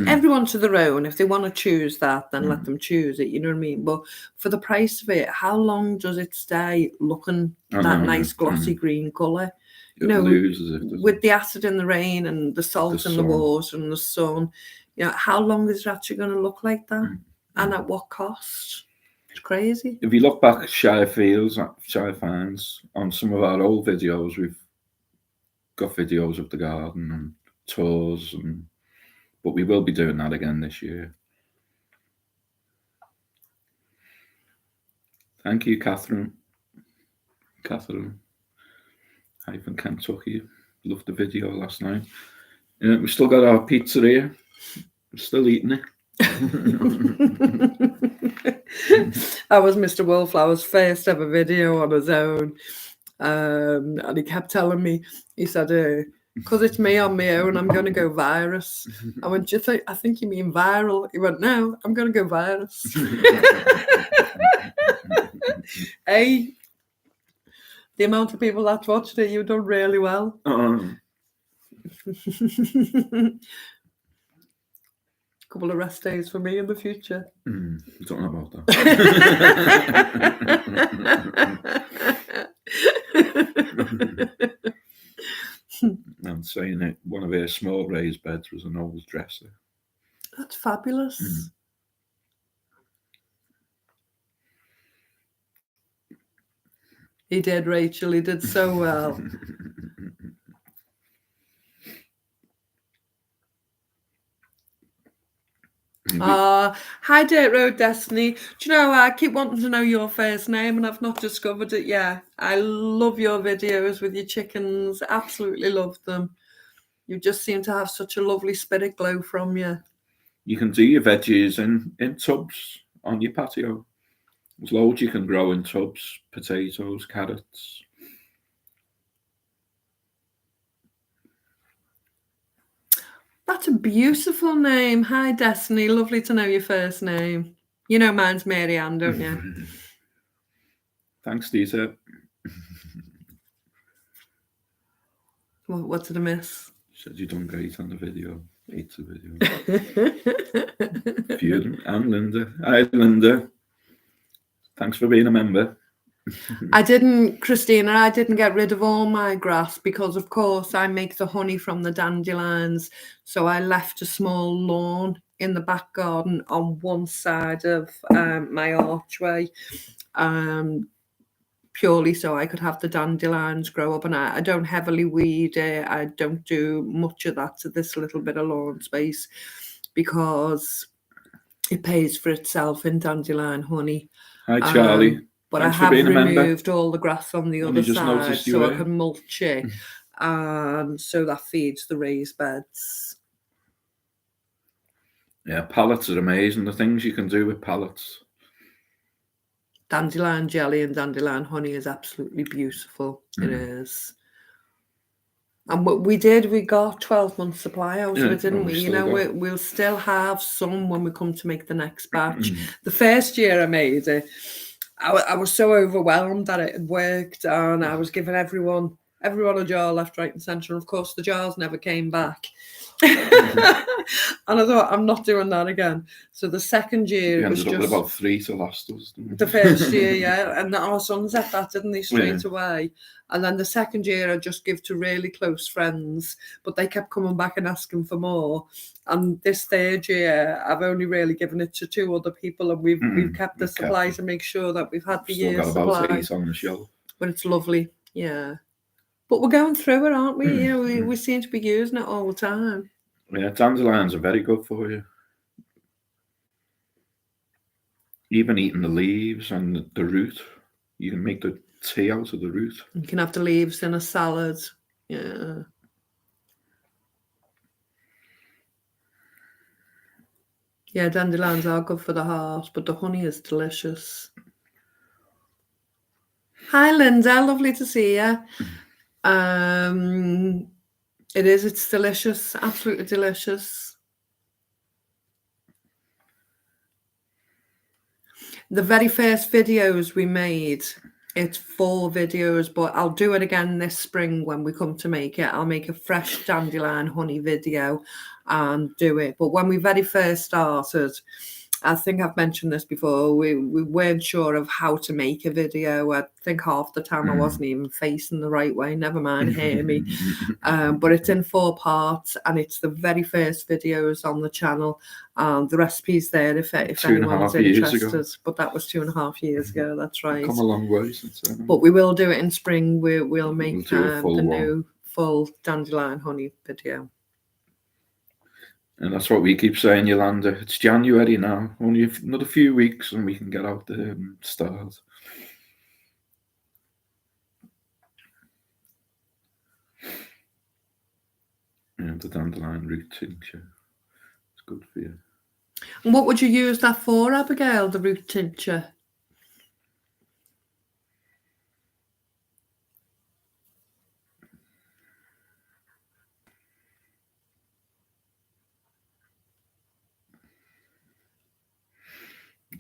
everyone to their own. If they want to choose that, then let them choose it. You know what I mean? But for the price of it, how long does it stay looking that nice glossy green colour? It loses it, with the acid in the rain and the salt in the water and the sun. How long is it actually going to look like that? And at what cost? It's crazy. If you look back at Shire Fields, Shire Farms, on some of our old videos, we've got videos of the garden and tours, but we will be doing that again this year. Thank you, Catherine. Hi from Kentucky. Loved the video last night. We still got our pizza here. We're still eating it. That was Mr. Wallflower's first ever video on his own. And he kept telling me, he said, because it's me on my own, I'm going to go virus. I went, I think you mean viral. He went, no, I'm going to go virus. Hey, the amount of people that watched it, you've done really well. Couple of rest days for me in the future. Don't know about that. And saying that one of her small raised beds was an old dresser. That's fabulous. He did, Rachel. He did so well. Hi, Dirt Road Destiny. Do you know, I keep wanting to know your first name and I've not discovered it yet. I love your videos with your chickens. Absolutely love them. You just seem to have such a lovely spirit glow from you. You can do your veggies in tubs on your patio. There's loads you can grow in tubs. Potatoes, carrots. That's a beautiful name. Hi, Destiny. Lovely to know your first name. You know mine's Mary Ann, don't you? Thanks, Dita. What did I miss? Said you done great on the video. Ate the video. Fiona and Linda. Hi, Linda. Thanks for being a member. Christina, I didn't get rid of all my grass because, of course, I make the honey from the dandelions. So I left a small lawn in the back garden on one side of my archway, purely so I could have the dandelions grow up. And I don't heavily weed it. I don't do much of that to this little bit of lawn space because it pays for itself in dandelion honey. Hi, Charlie. But Thanks I have removed all the grass on the other side so I can mulch it. So that feeds the raised beds. Yeah, pallets are amazing. The things you can do with pallets. Dandelion jelly and dandelion honey is absolutely beautiful. It is. And what we got 12 months supply out of it, didn't we? You know, we'll still have some when we come to make the next batch. The first year I made it, I was so overwhelmed that it had worked, and I was giving everyone a jar left, right, and centre. And of course, the jars never came back. And I thought, I'm not doing that again. So the second year, it was ended up with about 3 to last us. The first year, yeah, and our sons had that, didn't they, straight away? And then the second year, I just give to really close friends, but they kept coming back and asking for more. And this third year, I've only really given it to 2 other people, and we've kept the supply to make sure that we've had the year's supply. Still got about 8 on the shelf. But it's lovely, yeah. But we're going through it, aren't we? You know, we seem to be using it all the time. Yeah, dandelions are very good for you. Even eating the leaves and the root, you can make the tea out of the root. You can have the leaves in a salad. Yeah. Yeah, dandelions are good for the heart, but the honey is delicious. Hi, Linda. Lovely to see you. It's delicious. Absolutely delicious. The very first videos we made, it's 4 videos, but I'll do it again this spring when we come to make it. I'll make a fresh dandelion honey video and do it. But when we very first started, I think I've mentioned this before, we weren't sure of how to make a video. I think half the time I wasn't even facing the right way, never mind hear me. But it's in 4 parts, and it's the very first videos on the channel. The recipe's there if anyone's interested. But that was 2.5 years ago, that's right. Come a long way since then. But we will do it in spring. We'll make the new full dandelion honey video. And that's what we keep saying, Yolanda. It's January now. Only another few weeks and we can get out there and start. And the dandelion root tincture. It's good for you. And what would you use that for, Abigail, the root tincture?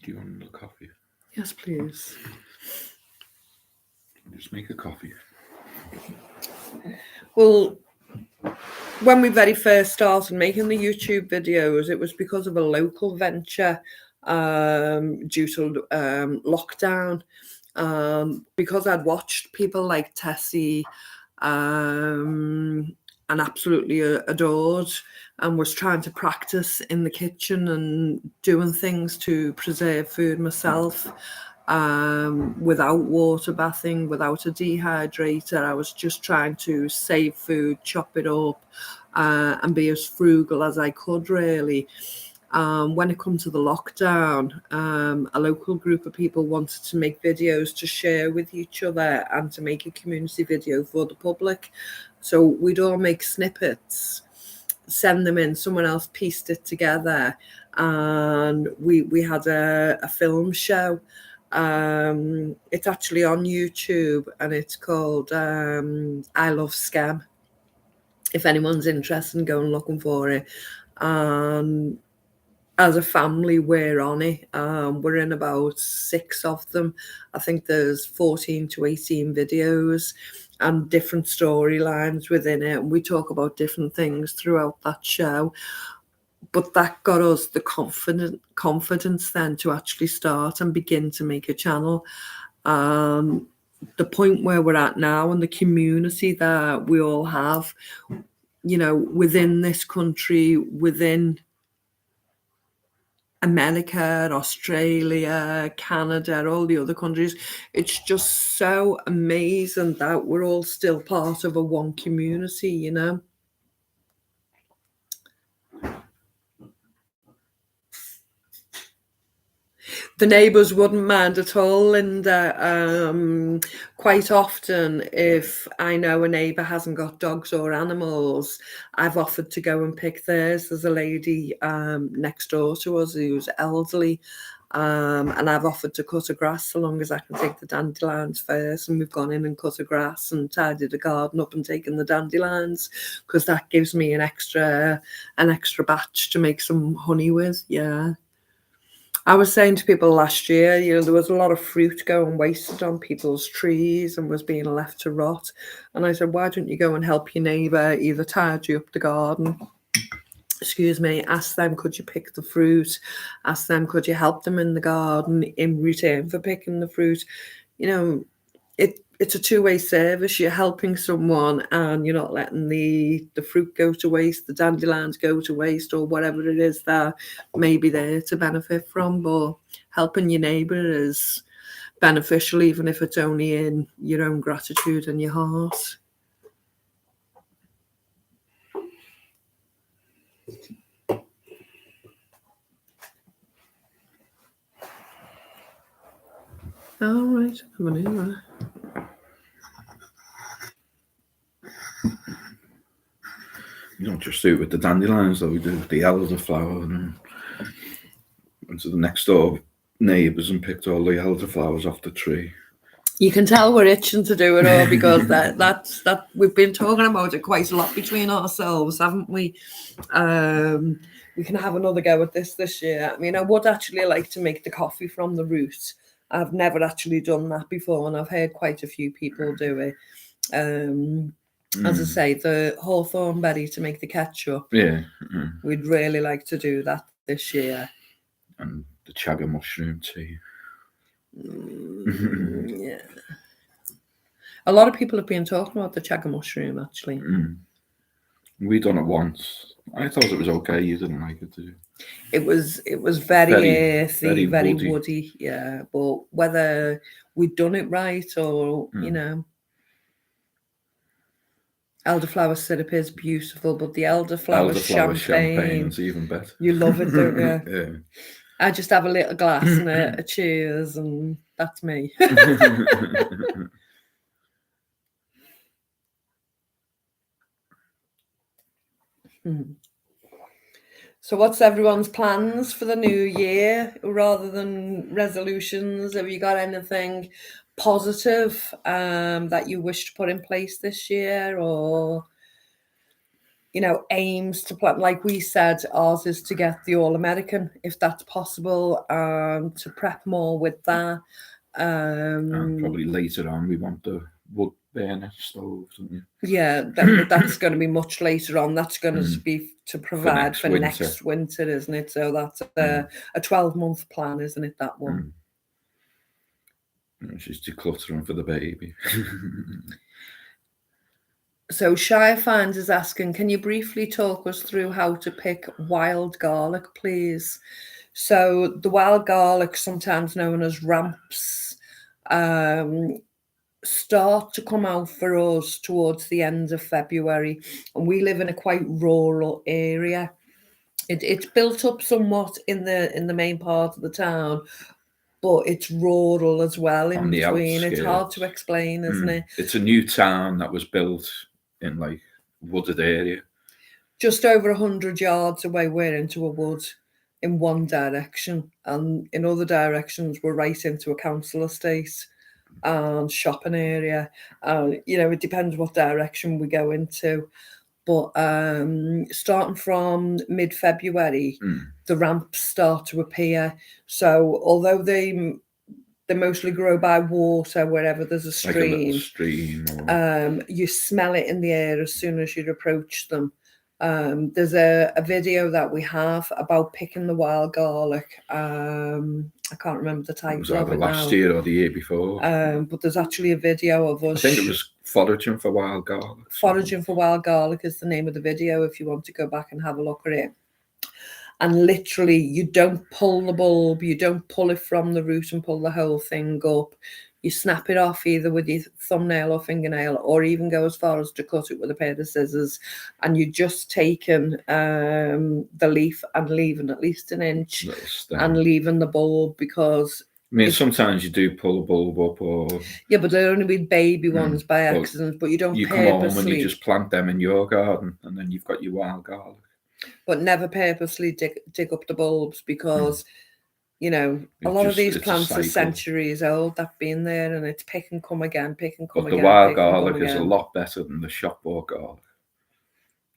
Do you want a coffee? Yes, please. Just make a coffee. Well, when we very first started making the YouTube videos, it was because of a local venture due to lockdown. Because I'd watched people like Tessie, and absolutely adored, and was trying to practice in the kitchen and doing things to preserve food myself, without water bathing, without a dehydrator. I was just trying to save food, chop it up, and be as frugal as I could, really. When it comes to the lockdown, a local group of people wanted to make videos to share with each other and to make a community video for the public. So we'd all make snippets, send them in, someone else pieced it together, and we had a film show. It's actually on YouTube, and it's called I Love Scam. If anyone's interested in going looking for it. As a family, we're on it. We're in about 6 of them. I think there's 14 to 18 videos and different storylines within it. And we talk about different things throughout that show. But that got us the confidence then to actually start and begin to make a channel. The point where we're at now and the community that we all have, within this country, within America, Australia, Canada, all the other countries. It's just so amazing that we're all still part of a one community, The neighbours wouldn't mind at all, Linda. Quite often, if I know a neighbour hasn't got dogs or animals, I've offered to go and pick theirs. There's a lady next door to us who's elderly, and I've offered to cut her grass so long as I can take the dandelions first. And we've gone in and cut her grass and tidied the garden up and taken the dandelions, because that gives me an extra batch to make some honey with. Yeah. I was saying to people last year, there was a lot of fruit going wasted on people's trees and was being left to rot. And I said, why don't you go and help your neighbour, either tidy up the garden, ask them, could you pick the fruit? Ask them, could you help them in the garden in return for picking the fruit? It's a two-way service. You're helping someone and you're not letting the fruit go to waste, the dandelions go to waste, or whatever it is that may be there to benefit from. But helping your neighbour is beneficial, even if it's only in your own gratitude and your heart. All right, I'm an Uber. You don't just do it with the dandelions, though. We do the elderflower, and went to the next door neighbours and picked all the elderflowers off the tree. You can tell we're itching to do it all, because that's we've been talking about it quite a lot between ourselves, haven't we? We can have another go at this year. I mean, I would actually like to make the coffee from the root. I've never actually done that before, and I've heard quite a few people do it. As I say, the hawthorn berry to make the ketchup. Yeah. We'd really like to do that this year. And the chaga mushroom tea. Yeah. A lot of people have been talking about the chaga mushroom, actually. We done it once. I thought it was okay. You didn't like it, did you? It was very earthy, very woody. Yeah, but whether we'd done it right or, elderflower syrup is beautiful, but the elderflower champagne is even better. You love it, don't you? Yeah. I just have a little glass and a cheers, and that's me. So what's everyone's plans for the new year, rather than resolutions? Have you got anything positive that you wish to put in place this year, or aims to plan? Like we said, ours is to get the All-American, if that's possible, to prep more with that. Probably later on we want the wood burner stove, don't you? Yeah, that's going to be much later on. That's going to be to provide for next winter, isn't it? So that's a 12-month plan, isn't it, that one? She's decluttering for the baby. So Shire Finds is asking, can you briefly talk us through how to pick wild garlic, please? So the wild garlic, sometimes known as ramps, start to come out for us towards the end of February, and we live in a quite rural area. It's built up somewhat in the main part of the town, but it's rural as well in On the between. It's hard outskirts. to explain, isn't it? It's a new town that was built in like wooded area. Just over 100 yards away, we're into a wood in one direction, and in other directions we're right into a council estate and shopping area. It depends what direction we go into. But starting from mid-February, the ramps start to appear. So although they mostly grow by water wherever there's a stream, like a little stream, you smell it in the air as soon as you approach them. There's a video that we have about picking the wild garlic. I can't remember the title was either of it last now. year or the year before. But there's actually a video of us. I think it was foraging for wild garlic. Foraging for wild garlic is the name of the video if you want to go back and have a look at it. And literally, you don't pull the bulb, you don't pull it from the root and pull the whole thing up. You snap it off either with your thumbnail or fingernail, or even go as far as to cut it with a pair of scissors. And you're just taking the leaf and leaving at least an inch and leaving the bulb, because sometimes you do pull a bulb up, or but they're only with baby ones by accident. But you don't. You come home and you just plant them in your garden, and then you've got your wild garlic. But never purposely dig up the bulbs, because a lot of these plants are centuries old. That been there, and it's pick and come again, pick and come again. But the wild garlic is a lot better than the shop bought garlic.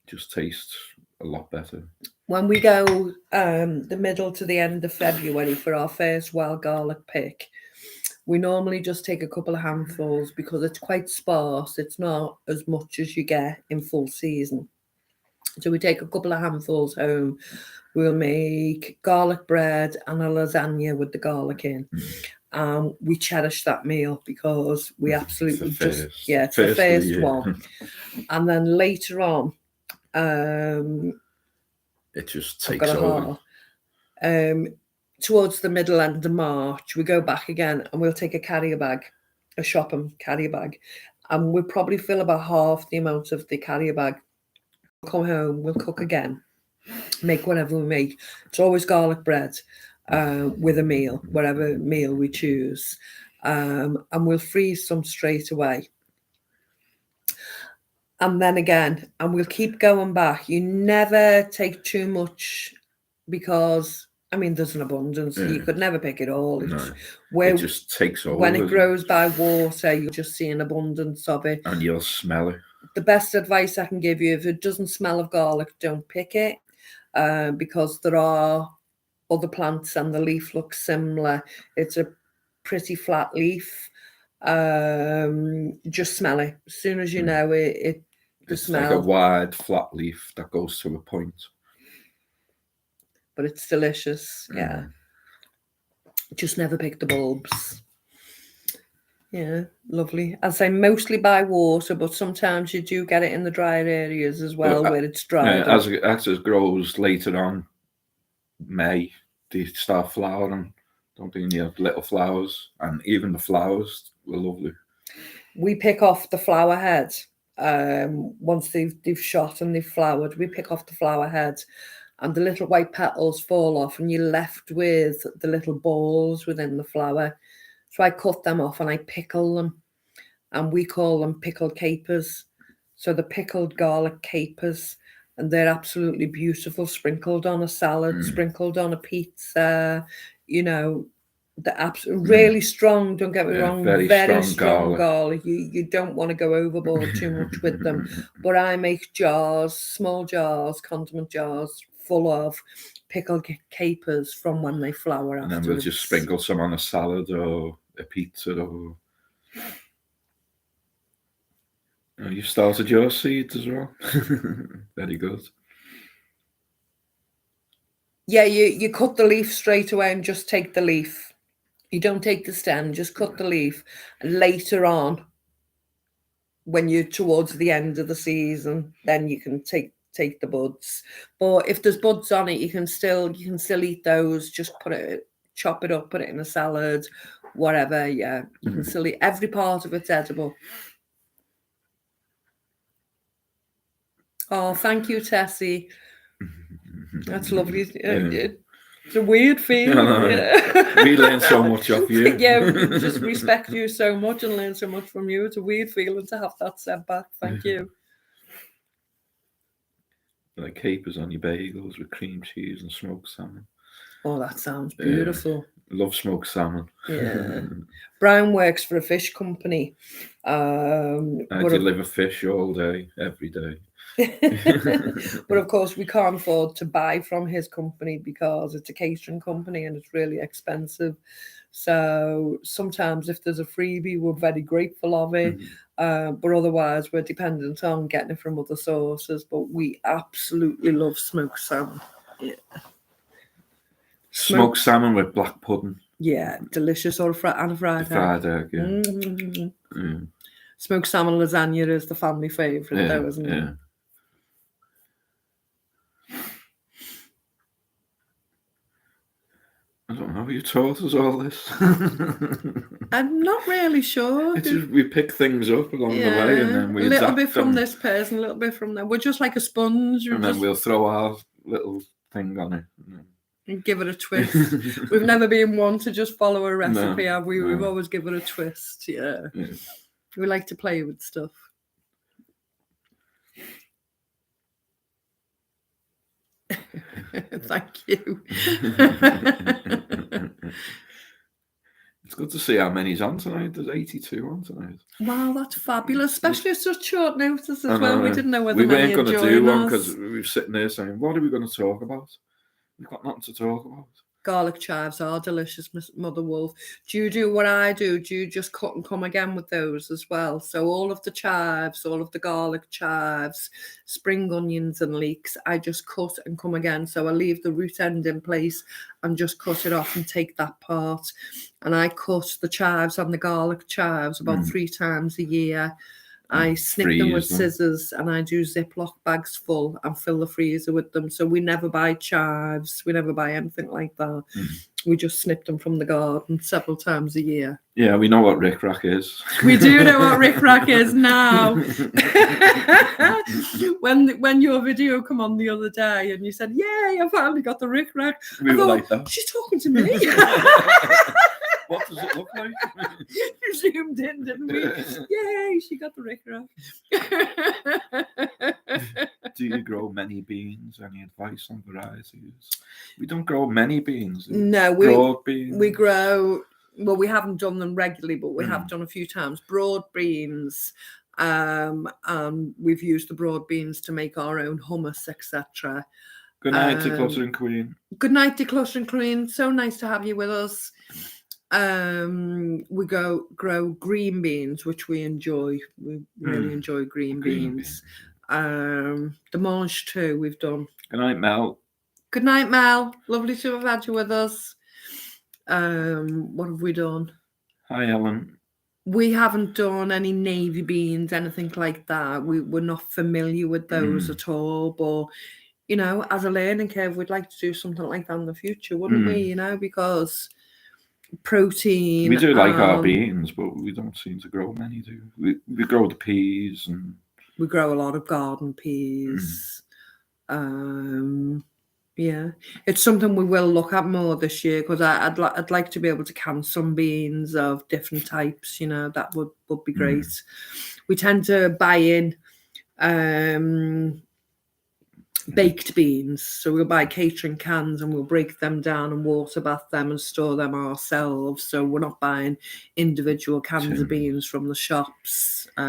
It just tastes a lot better. When we go the middle to the end of February for our first wild garlic pick, we normally just take a couple of handfuls because it's quite sparse. It's not as much as you get in full season. So we take a couple of handfuls home. We'll make garlic bread and a lasagna with the garlic in. We cherish that meal because we absolutely it's the first one. And then later on, it just takes over. Towards the middle end of March, we go back again and we'll take a carrier bag, a shopping carrier bag, and we'll probably fill about half the amount of the carrier bag. We'll come home, we'll cook again, make whatever we make. It's always garlic bread with a meal, whatever meal we choose, and we'll freeze some straight away. And then again, and we'll keep going back. You never take too much because, there's an abundance. Yeah. You could never pick it all. It just takes over. When it grows by water, you'll just see an abundance of it. And you'll smell it. The best advice I can give you, if it doesn't smell of garlic, don't pick it, because there are other plants and the leaf looks similar. It's a pretty flat leaf. Just smell it. As soon as you know it, it's smell. Like a wide, flat leaf that goes to a point. But it's delicious, yeah. Just never pick the bulbs. Yeah, lovely. I'd say mostly by water, but sometimes you do get it in the drier areas as well, where it's dry. As it grows later on, May, they start flowering. Don't they? You have little flowers, and even the flowers were lovely. We pick off the flower head. Once they've shot and they've flowered, we pick off the flower head, and the little white petals fall off, and you're left with the little balls within the flower. So I cut them off and I pickle them, and we call them pickled capers. So the pickled garlic capers, and they're absolutely beautiful, sprinkled on a salad, sprinkled on a pizza. They're really strong. Don't get me wrong. Very strong garlic. You don't want to go overboard too much with them. But I make jars, small jars, condiment jars, full of pickled capers from when they flower. And then we'll just sprinkle some on a salad or a pizza. Or you started your seeds as well. Very good. Yeah, you cut the leaf straight away and just take the leaf. You don't take the stem, just cut the leaf. And later on, when you're towards the end of the season, then you can take the buds. But if there's buds on it, you can still eat those. Just chop it up, put it in a salad, whatever. Yeah, you can still eat. Every part of it's edible. Oh, thank you, Tessie. That's lovely. It's a weird feeling. We learn so much off you. Yeah, we just respect you so much and learn so much from you. It's a weird feeling to have that sent back. Thank you. Like capers on your bagels with cream cheese and smoked salmon. Oh, that sounds beautiful. Love smoked salmon. Yeah. Brian works for a fish company. I deliver fish all day, every day. But of course, we can't afford to buy from his company because it's a catering company and it's really expensive. So sometimes if there's a freebie, we're very grateful of it. But otherwise, we're dependent on getting it from other sources. But we absolutely love smoked salmon. Yeah. Smoked salmon with black pudding. Yeah, delicious. Or and a fried egg. Fried egg, yeah. Mm-hmm. Smoked salmon lasagna is the family favourite, though, isn't it? Yeah. I don't know. You taught us all this. I'm not really sure. It's just, we pick things up along the way, and then we a little adapt bit from them. this person, a little bit from that. We're just like a sponge. And then we'll throw our little thing on it. And give it a twist. We've never been one to just follow a recipe, have we? No. We've always given it a twist. Yeah. We like to play with stuff. Thank you. It's good to see how many's on tonight. There's 82 on tonight. Wow, that's fabulous, especially at such short notice as well. We didn't know whether we weren't going to do one because we were sitting there saying, "What are we going to talk about? We've got nothing to talk about." Garlic chives are delicious, Mother Wolf. Do you do what I do? Do you just cut and come again with those as well? So all of the chives, all of the garlic chives, spring onions and leeks, I just cut and come again. So I leave the root end in place and just cut it off and take that part. And I cut the chives and the garlic chives about 3 times a year. I snip them with scissors and I do Ziploc bags full and fill the freezer with them. So we never buy chives. We never buy anything like that. We just snip them from the garden several times a year. Yeah, we know what rick-rack is. We do know what rick-rack is now. when your video come on the other day and you said, "Yay, I finally got the rick-rack." We were like that. She's talking to me. What does it look like? You zoomed in, didn't we? Yay, she got the rick-rack. Do you grow many beans? Any advice on varieties? We don't grow many beans. No, broad beans. We grow, well, we haven't done them regularly, but we have done a few times. Broad beans. We've used the broad beans to make our own hummus, etc. Good night, Decluttering Queen. Good night, Decluttering Queen. So nice to have you with us. We grow green beans, which we enjoy. We really enjoy green beans. The mange too, we've done. Good night, Mel. Good night, Mel. Lovely to have had you with us. What have we done? Hi, Ellen. We haven't done any navy beans, anything like that. We're not familiar with those at all. But, you know, as a learning curve, we'd like to do something like that in the future, wouldn't we? You know, because protein. We do like our beans, but we don't seem to grow many, do we? We grow the peas and we grow a lot of garden peas. Yeah, it's something we will look at more this year because I'd like to be able to can some beans of different types. You know, that would be great. We tend to buy in baked beans, so we'll buy catering cans and we'll break them down and water bath them and store them ourselves. So we're not buying individual cans of beans from the shops. We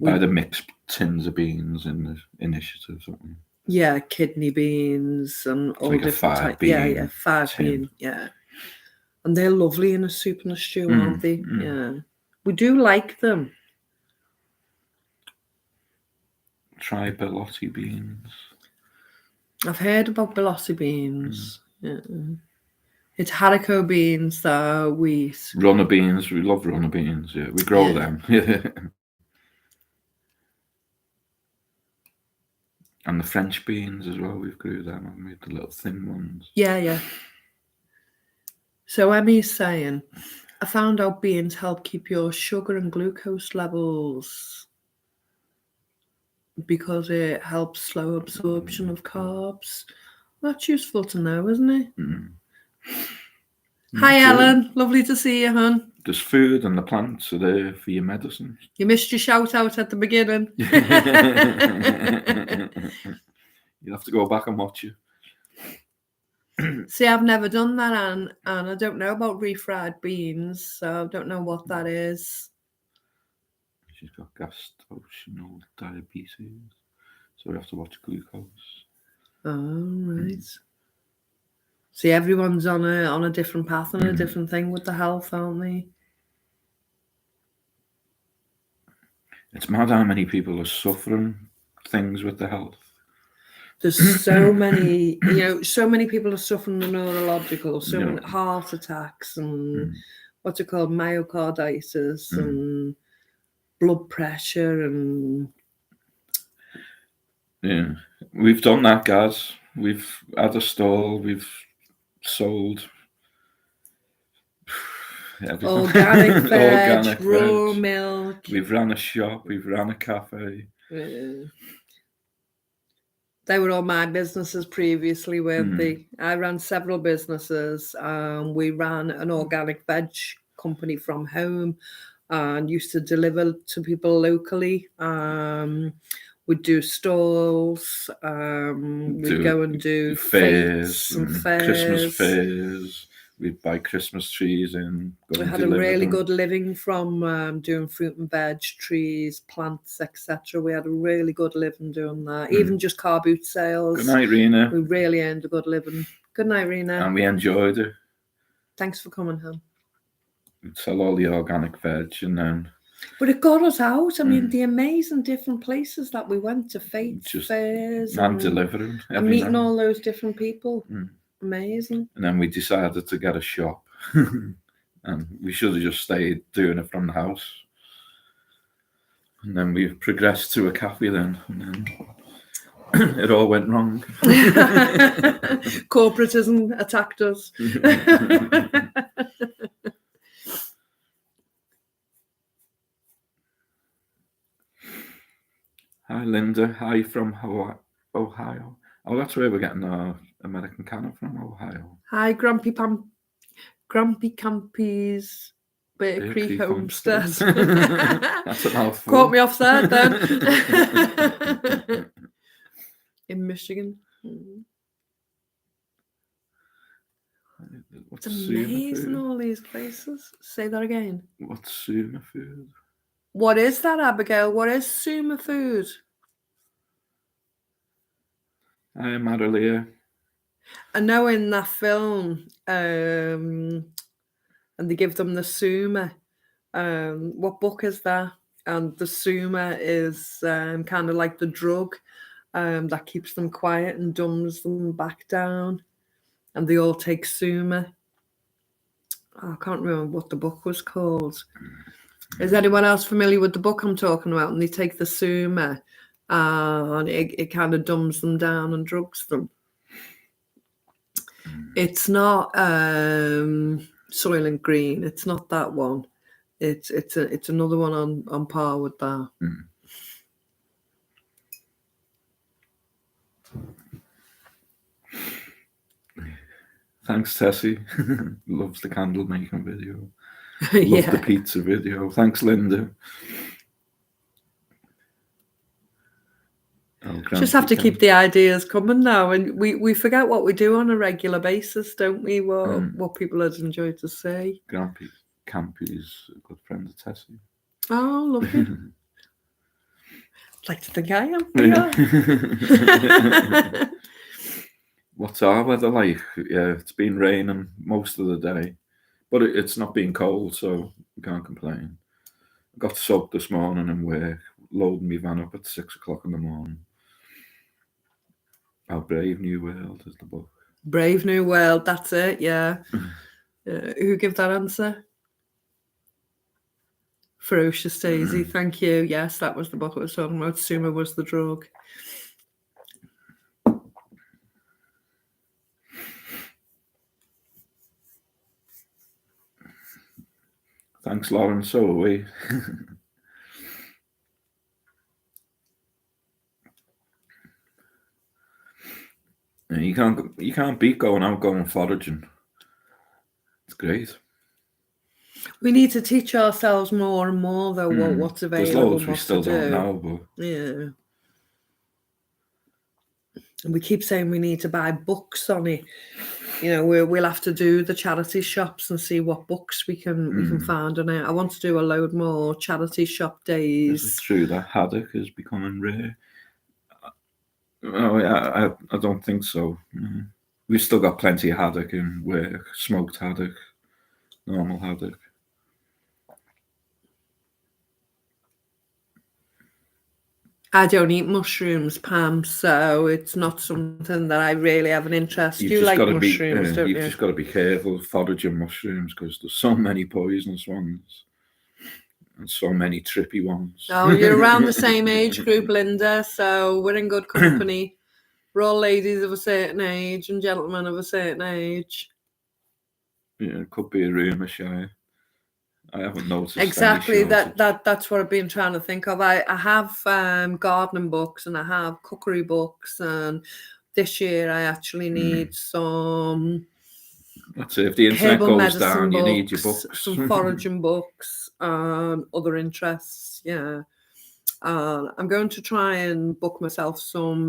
buy the mixed tins of beans in the initiative, something. Yeah, kidney beans and all like different types. Yeah, 5 bean. Yeah, and they're lovely in a soup and a stew, aren't they? Yeah, we do like them. Try Belotti beans. I've heard about Belotti beans. Yeah. It's haricot beans though. Runner beans. We love runner beans. Yeah, we grow them. And the French beans as well, we've grew them, haven't we? The little thin ones. Yeah. So Emmy's saying, I found out beans help keep your sugar and glucose levels because it helps slow absorption of carbs. That's useful to know, isn't it? Hi, Ellen. Lovely to see you, hon. There's food and the plants are there for your medicine. You missed your shout out at the beginning. You'll have to go back and watch it. See, I've never done that, and I don't know about refried beans, so I don't know what that is. She's got gestational diabetes, so we have to watch glucose. Oh, right. See, everyone's on a different path and a different thing with the health, aren't they? It's mad how many people are suffering things with the health. There's so many, so many people are suffering from neurological, so many heart attacks and what's it called, myocarditis and blood pressure and... Yeah, we've done that, guys. We've had a stall, we've sold everything. Organic veg, raw milk. We've ran a shop, we've ran a cafe. They were all my businesses previously, weren't they? I ran several businesses. We ran an organic veg company from home and used to deliver to people locally. We'd do stalls. We'd go and do fairs and fairs. Christmas fairs. We'd buy Christmas trees and go. We had a really good living from doing fruit and veg, trees, plants, etc. We had a really good living doing that. Even just car boot sales. Good night, Rena. We really earned a good living. Good night, Rena. And we enjoyed it. Thanks for coming home. We'd sell all the organic veg and then... But it got us out. I mean, the amazing different places that we went to, fairs. And delivering. And meeting all those different people. Amazing. And then we decided to get a shop. And we should have just stayed doing it from the house. And then we progressed to a cafe then. And then it all went wrong. Corporatism attacked us. Hi, Linda. Hi from Ohio. Oh, that's where we're getting our American cannon from, Ohio. Hi, Grumpy Campy's Bear Creek Homestead. That's a mouthful. Caught me off there then. In Michigan. What's it's amazing, all these places. Say that again. What's Sumer food? What is that, Abigail? What is Sumer food? Hi, Marilia. I know in that film, and they give them the Sumer. What book is that? And the Sumer is kind of like the drug that keeps them quiet and dumbs them back down. And they all take Sumer. Oh, I can't remember what the book was called. Is anyone else familiar with the book I'm talking about? And they take the Sumer and it kind of dumbs them down and drugs them. It's not Soylent Green. It's not that one. It's another one on par with that. Thanks, Tessie. Loves the candle making video. Love the pizza video. Thanks, Linda. Just have to keep the ideas coming now, and we forget what we do on a regular basis, don't we? What people would enjoy to see. Grumpy Campy's a good friend of Tessie. Oh, lovely. I'd like to think I am. What's our weather like? Yeah, it's been raining most of the day, but it's not been cold, so we can't complain. I got soaked this morning in work, loading my van up at 6 o'clock in the morning. Our Brave New World is the book. Brave New World, that's it, yeah. Who gave that answer? Ferocious Daisy, thank you. Yes, that was the book I was talking about. Sumer was the drug. Thanks, Lauren. So are we. You can't beat going foraging. It's great. We need to teach ourselves more and more, though, what's available. There's loads and we what still to don't do. know, but Yeah. And we keep saying we need to buy books on it. You know, we'll have to do the charity shops and see what books we can find on it. I want to do a load more charity shop days. Is it true that haddock is becoming rare? No, I don't think so. We've still got plenty of haddock in work, smoked haddock, normal haddock. I don't eat mushrooms, Pam, so it's not something that I really have an interest. You like mushrooms, don't you? You've just got to be careful foraging mushrooms because there's so many poisonous ones and so many trippy ones. Oh, you're around the same age group, Linda, so we're in good company. We're all ladies of a certain age and gentlemen of a certain age. Yeah, it could be a rumour, Shire. I haven't noticed. Exactly. That's what I've been trying to think of. I have gardening books and I have cookery books, and this year I actually need some. That's it. If the internet goes down, books, you need your books. Some foraging books, other interests. Yeah. I'm going to try and book myself some.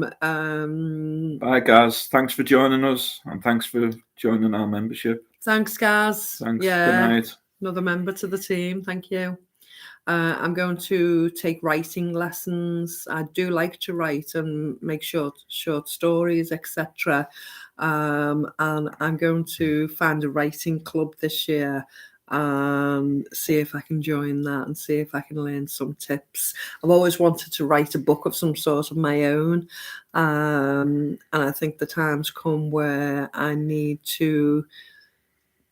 Bye, guys. Thanks for joining us, and thanks for joining our membership. Thanks, guys. Thanks. Yeah. Good night. Another member to the team. Thank you. I'm going to take writing lessons. I do like to write and make short stories, etc. And I'm going to find a writing club this year and see if I can join that and see if I can learn some tips. I've always wanted to write a book of some sort of my own. And I think the time's come where I need to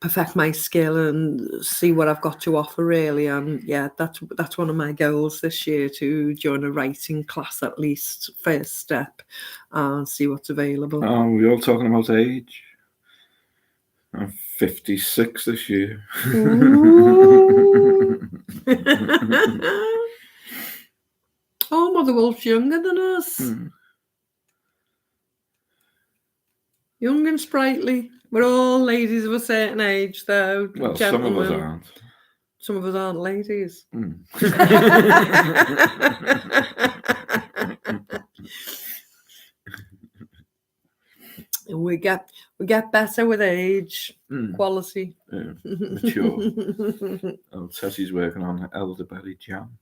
perfect my skill and see what I've got to offer, really. And yeah, that's one of my goals this year, to join a writing class at least, first step, and see what's available. Oh, we're all talking about age. I'm 56 this year. Oh, Mother Wolf's younger than us. Young and sprightly. We're all ladies of a certain age, though. Well, gentlemen. some of us aren't. Some of us aren't ladies. We get better with age, quality. Yeah, mature. Oh, Tessie's working on elderberry jam.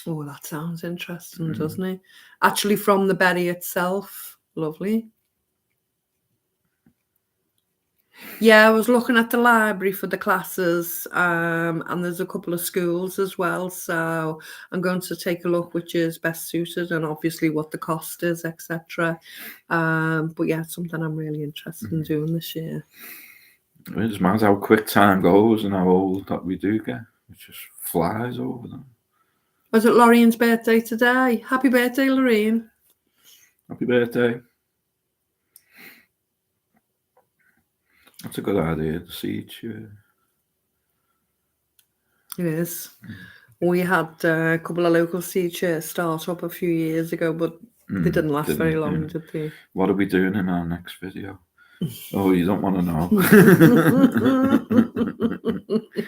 Oh, that sounds interesting, doesn't it? Actually, from the berry itself. Lovely. Yeah, I was looking at the library for the classes, and there's a couple of schools as well. So I'm going to take a look which is best suited, and obviously what the cost is, etc. But yeah, it's something I'm really interested in doing this year. It's mad how quick time goes and how old that we do get. It just flies over them. Was it Lorraine's birthday today? Happy birthday, Lorraine. Happy birthday. That's a good idea, the seed share. It is. We had a couple of local seed shares start up a few years ago, but they didn't last very long, did they? What are we doing in our next video? Oh, you don't want to know.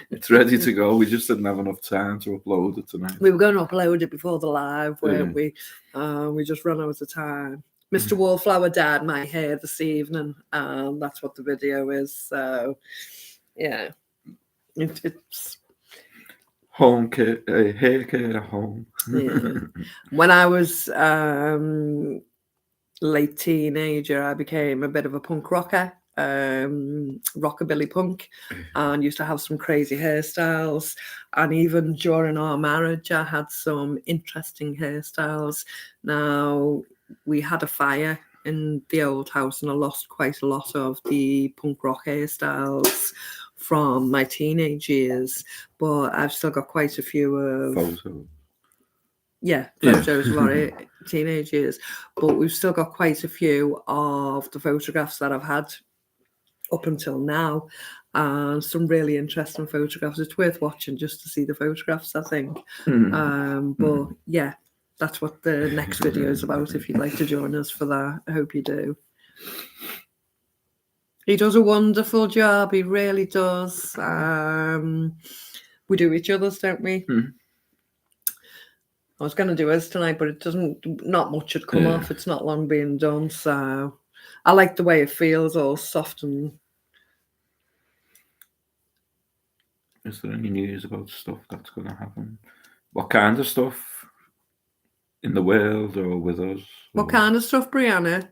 It's ready to go. We just didn't have enough time to upload it tonight. We were going to upload it before the live, weren't we? We just ran out of time. Mr. Wallflower dyed my hair this evening, and that's what the video is. So, yeah, it's home care, hair care at home. Yeah. When I was late teenager, I became a bit of a punk rocker, rockabilly punk, and used to have some crazy hairstyles. And even during our marriage, I had some interesting hairstyles. Now, we had a fire in the old house, and I lost quite a lot of the punk rock hairstyles from my teenage years, but I've still got quite a few of photos of our teenage years. But we've still got quite a few of the photographs that I've had up until now. and some really interesting photographs. It's worth watching just to see the photographs, I think. But yeah, that's what the next video is about. If you'd like to join us for that, I hope you do. He does a wonderful job. He really does. We do each other's, don't we? I was going to do his tonight, but it doesn't. Not much had come off. It's not long being done, so I like the way it feels, all soft and. Is there any news about stuff that's going to happen? What kind of stuff in the world or with us? What kind of stuff, Brianna?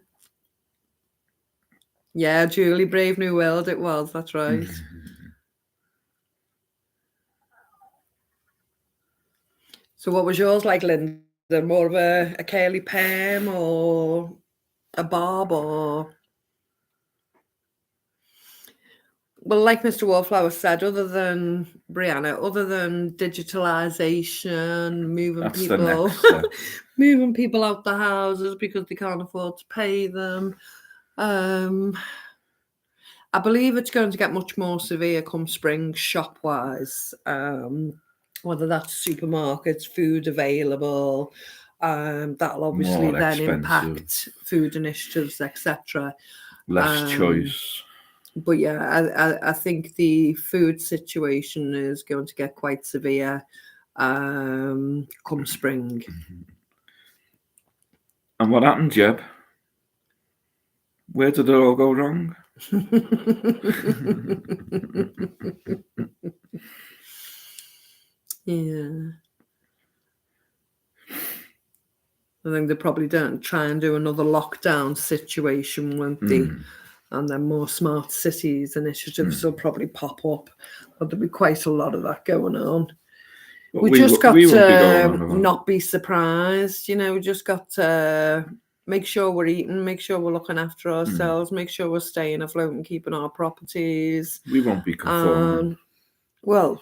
Yeah, Julie, Brave New World. It was. That's right. So what was yours like, Linda? More of a curly perm or a bob or... Well, like Mr. Wallflower said, other than Brianna, other than digitalisation, moving people out the houses because they can't afford to pay them, I believe it's going to get much more severe come spring shop-wise. Whether that's supermarkets, food available, that'll obviously then impact food initiatives, etc. Less choice. But yeah, I think the food situation is going to get quite severe come spring. And what happened, Jeb? Where did it all go wrong? Yeah. I think they probably don't try and do another lockdown situation, won't they? And then more smart cities initiatives will probably pop up. But there'll be quite a lot of that going on. But we just got to not be surprised, you know, we just got to make sure we're eating, make sure we're looking after ourselves, make sure we're staying afloat and keeping our properties. We won't be conforming. Well,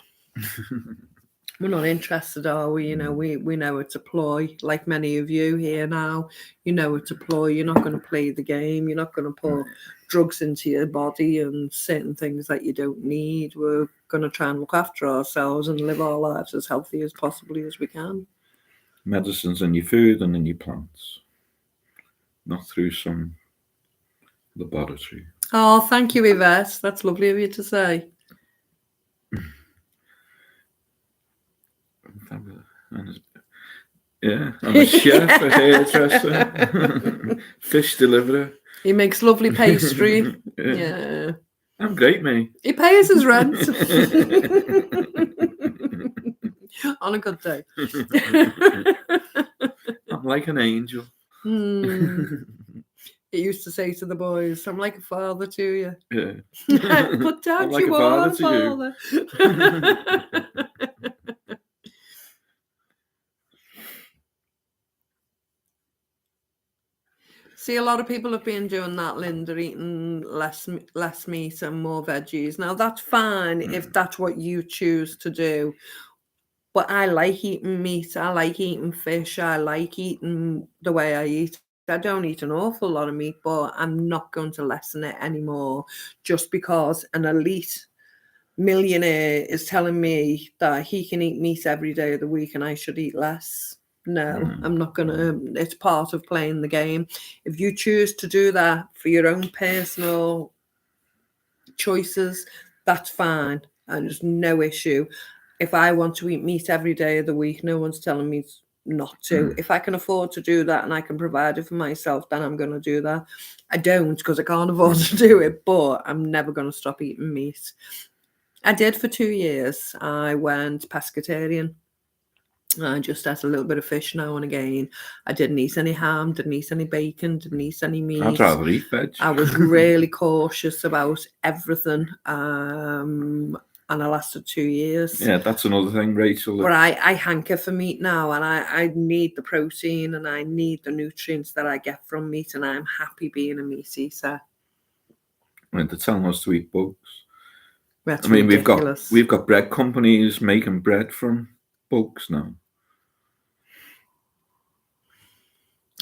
we're not interested, are we? You know, we know it's a ploy, like many of you here now. You know it's a ploy. You're not going to play the game. You're not going to put drugs into your body and certain things that you don't need. We're going to try and look after ourselves and live our lives as healthy as possibly as we can. Medicines in your food and in your plants, not through some laboratory. Oh, thank you, Yvette. That's lovely of you to say. Yeah, I'm a chef, a hairdresser, fish deliverer. He makes lovely pastry. Yeah. I'm great, mate. He pays his rent. On a good day. I'm like an angel. He used to say to the boys, I'm like a father to you. Yeah. But Dad, I'm like you are a father. See, a lot of people have been doing that, Linda, eating less meat and more veggies. Now, that's fine if that's what you choose to do. But I like eating meat. I like eating fish. I like eating the way I eat. I don't eat an awful lot of meat, but I'm not going to lessen it anymore just because an elite millionaire is telling me that he can eat meat every day of the week and I should eat less. No, I'm not going to. It's part of playing the game. If you choose to do that for your own personal choices, that's fine. And there's no issue. If I want to eat meat every day of the week, no one's telling me not to. If I can afford to do that and I can provide it for myself, then I'm going to do that. I don't because I can't afford to do it, but I'm never going to stop eating meat. I did for 2 years. I went pescatarian. I just ate a little bit of fish now and again. I didn't eat any ham, didn't eat any bacon, didn't eat any meat. I'd rather eat veg. I was really cautious about everything. And I lasted 2 years. Yeah, that's another thing, Rachel. But I hanker for meat now, and I need the protein and I need the nutrients that I get from meat, and I'm happy being a meat eater. When they're telling us to eat bugs. That's ridiculous. we've got bread companies making bread from bugs now.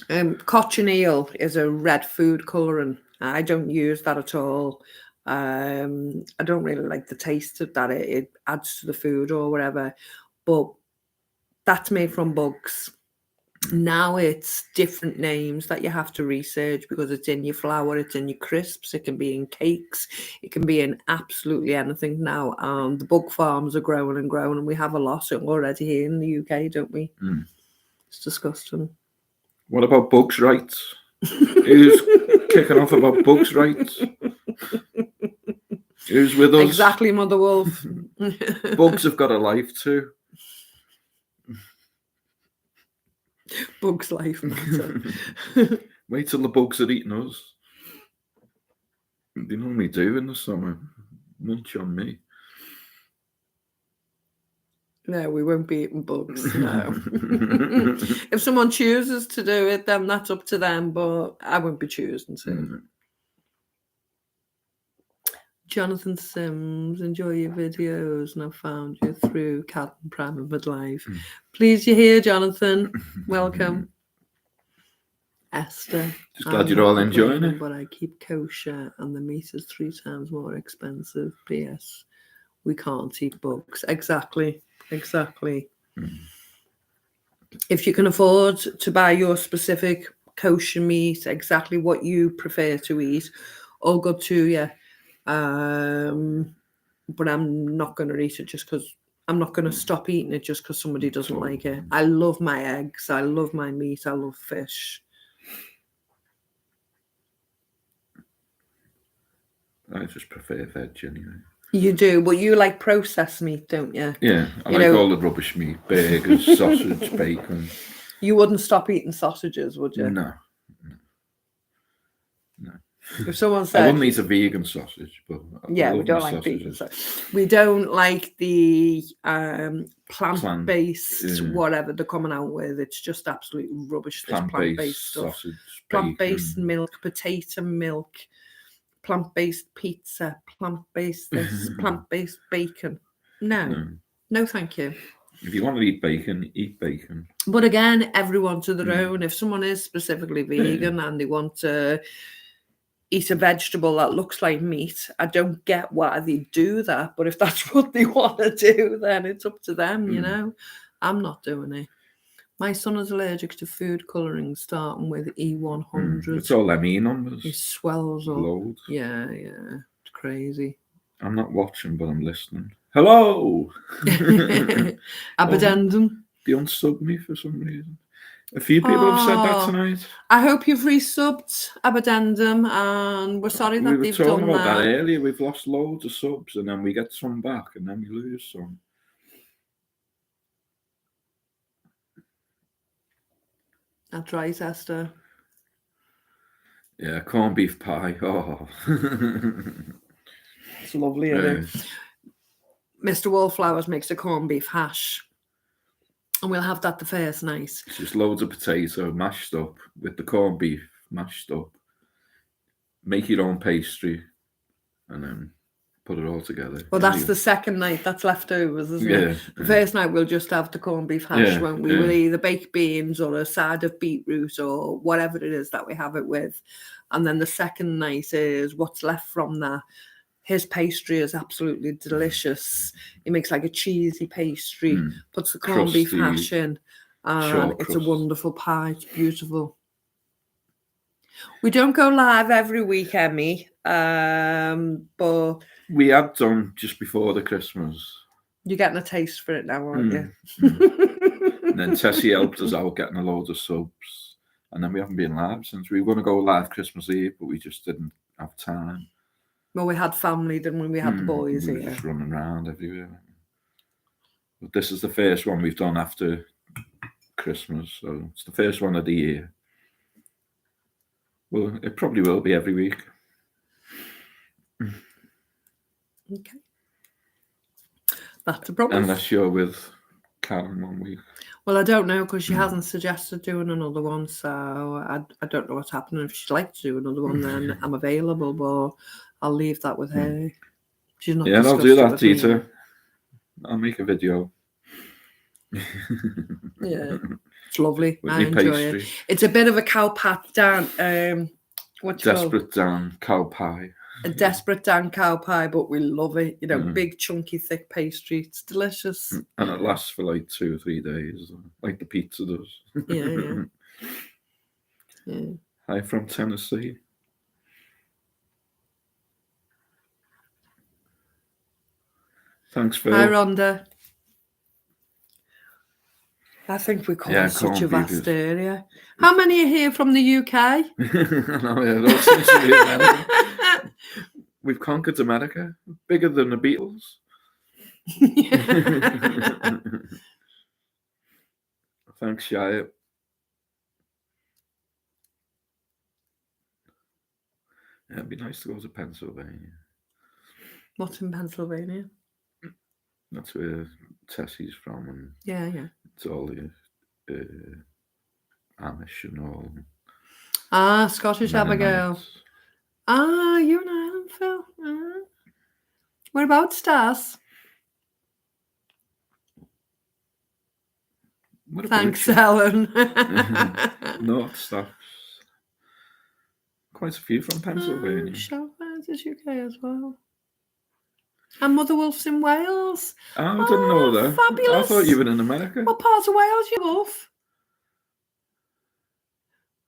Cochineal is a red food colouring. I don't use that at all. I don't really like the taste of that. It adds to the food or whatever. But that's made from bugs. Now it's different names that you have to research because it's in your flour, it's in your crisps, it can be in cakes, it can be in absolutely anything now. The bug farms are growing and growing, and we have a lot already here in the UK, don't we? It's disgusting. What about bugs' rights? Who's kicking off about bugs' rights? Who's with us? Exactly, Mother Wolf. Bugs have got a life too. Bugs' life matter. Wait till the bugs are eating us. They normally do in the summer. Munch on me. No, we won't be eating bugs. No. If someone chooses to do it, then that's up to them. But I won't be choosing to. Jonathan Sims, enjoy your videos, and I found you through Cat and Prime of Midlife. Please, you're here, Jonathan. Welcome. Esther. Just glad you're all enjoying it. But I keep kosher, and the meat is 3 times more expensive. P.S. We can't eat bugs. Exactly. If you can afford to buy your specific kosher meat, exactly what you prefer to eat, all good to you. But I'm not going to eat it just because I'm not going to stop eating it just because somebody doesn't like it. I love my eggs. I love my meat. I love fish. I just prefer veg anyway. You do, but you like processed meat, don't you? Yeah, I like all the rubbish meat, burgers, sausage, bacon. You wouldn't stop eating sausages, would you? No. If someone said, I wouldn't eat a vegan sausage, but yeah, we don't like vegan sausage. We don't like the plant-based whatever they're coming out with. It's just absolutely rubbish. This plant-based stuff, sausage, plant-based milk, potato milk, plant-based pizza, plant-based this, plant-based bacon. No, thank you. If you want to eat bacon, eat bacon. But again, everyone to their own. If someone is specifically vegan and they want to eat a vegetable that looks like meat, I don't get why they do that. But if that's what they want to do, then it's up to them, you know. I'm not doing it. My son is allergic to food colouring, starting with E100. It's all ME numbers. He swells up. Loads. Yeah. It's crazy. I'm not watching, but I'm listening. Hello! Addendum. They unsubbed me for some reason. A few people have said that tonight. I hope you've resubbed Addendum, and we're sorry that they've done that. We were talking about that earlier. We've lost loads of subs, and then we get some back, and then we lose some. That's right, Esther. Yeah, corned beef pie. Oh. It's lovely, isn't it? Mr. Wallflowers makes a corned beef hash. And we'll have that the first night. It's just loads of potato mashed up with the corned beef mashed up. Make your own pastry and then put it all together. Well, that's the second night. That's leftovers, isn't it? The first night we'll just have the corned beef hash, won't we? We'll either bake beans or a side of beetroot or whatever it is that we have it with. And then the second night is what's left from that. His pastry is absolutely delicious. He makes like a cheesy pastry, puts the corned beef hash in, and it's a wonderful pie. It's beautiful. We don't go live every week, Emmy, but we had done just before the Christmas. You're getting a taste for it now, aren't you? And then Tessie helped us out getting a load of subs, and then we haven't been live since. We were going to go live Christmas Eve, but we just didn't have time. Well, we had family, didn't we? We had the boys here. Just running around everywhere. But this is the first one we've done after Christmas, so it's the first one of the year. Well, it probably will be every week. Okay. That's a problem. Unless you're with Karen 1 week. Well, I don't know because she hasn't suggested doing another one, so I don't know what's happening. If she'd like to do another one, then I'm available, but I'll leave that with her. She's not. Yeah, I'll do that, Tita. I'll make a video. Yeah, it's lovely. With I enjoy it. It's a bit of a cow pat down. Desperate Dan cow pie. a desperate Dan cow pie, but we love it. You know, Mm. big, chunky, thick pastry. It's delicious. And it lasts for like 2 or 3 days, like the pizza does. Yeah. Hi from Tennessee. Thanks, Phil. Hi, Rhonda. I think we cover Yeah, such a can't be vast just- area. How many are here from the UK? I know, yeah, those seems to be America. We've conquered America, bigger than the Beatles. Thanks, Shia. Yeah, it'd be nice to go to Pennsylvania. What's in Pennsylvania? That's where Tessie's from, and Yeah. it's all the Amish and all. Ah, Scottish Abigail. Mennonites. Ah, you're in Ireland, Phil. Whereabouts, Stas? What a Thanks, bunch Ellen. of North Staffs. Quite a few from Pennsylvania. Shelburne's is UK as well. And Mother Wolf's in Wales. I didn't know that. I Fabulous. thought you were in America. What part of Wales you love?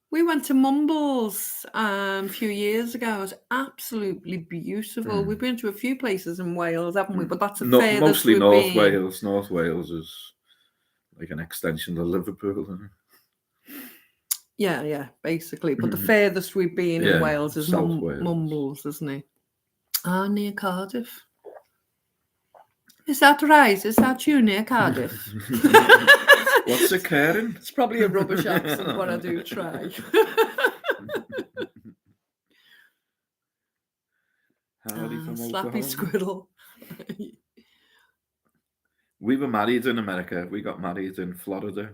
We went to Mumbles a few years ago. It was absolutely beautiful. We've been to a few places in Wales, haven't we? But that's the furthest Mostly we've North been. Wales. North Wales is like an extension of Liverpool. Isn't it? Yeah, basically. But the furthest we've been in Wales is South Wales. Mumbles, isn't it? Ah, near Cardiff. Is that right? Is that you near Cardiff? What's occurring? It's probably a rubbish accent, but I do try. Howdy from Slappy Oklahoma. squirrel. We were married in America. We got married in Florida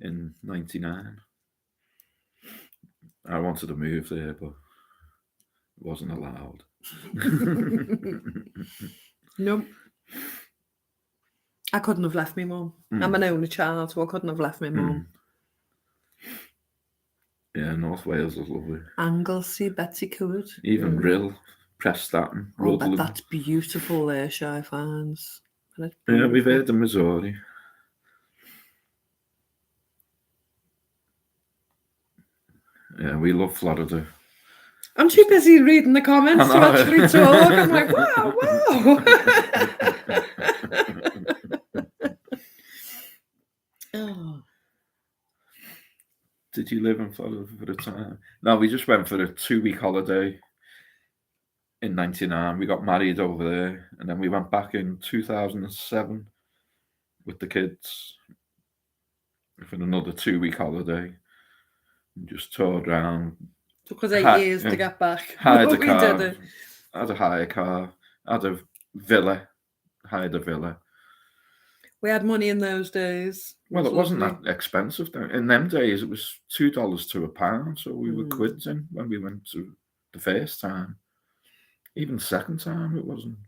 in '99. I wanted to move there, but it wasn't allowed. Nope. I couldn't have left my mum. I'm an only child, so I couldn't have left my mum. Yeah, North Wales was lovely. Anglesey, Betsy Could. Even Rill, Prestatyn, Oh, but Rutland. that's beautiful there, Shy Fans. Yeah, we've heard in Missouri. Yeah, we love Florida. I'm too busy reading the comments to actually talk. I'm like, wow. Oh. Did you live in Florida for the time? No, we just went for a 2-week holiday in '99. We got married over there, and then we went back in 2007 with the kids for another 2-week holiday. And just toured around. Took us 8 years to get back. Hired a We car. did it. Had a hire car. Had a villa. Hired a villa. We had money in those days. Well, it wasn't that expensive. In them days, it was $2 to £1, so we were quids in when we went to the first time. Even second time, it wasn't.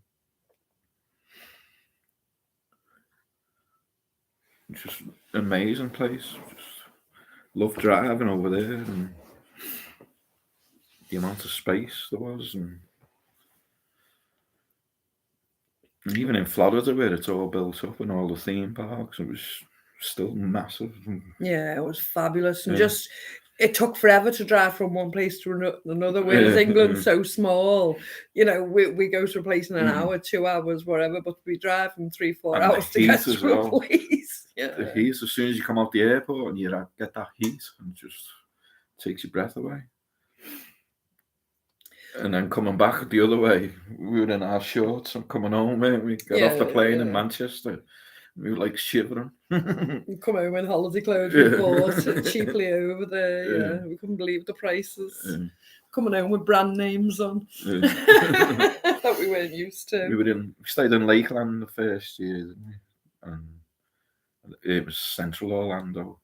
It's just an amazing place. Just love driving over there and the amount of space there was. And even in Florida, where it's all built up and all the theme parks, it was still massive. Yeah, it was fabulous. And just, it took forever to drive from one place to another, whereas England's so small. You know, we go to a place in an hour, 2 hours, whatever, but we drive from 3-4 hours to get to a place. Yeah. The heat, as soon as you come out the airport and you get that heat, and it just takes your breath away. And then coming back the other way, we were in our shorts and coming home, weren't we? Got off the plane in Manchester. We were like shivering. Come home in holiday clothes we bought cheaply over there. Yeah, we couldn't believe the prices. Coming home with brand names on that we weren't used to. We stayed in Lakeland the first year, didn't we? And it was Central Orlando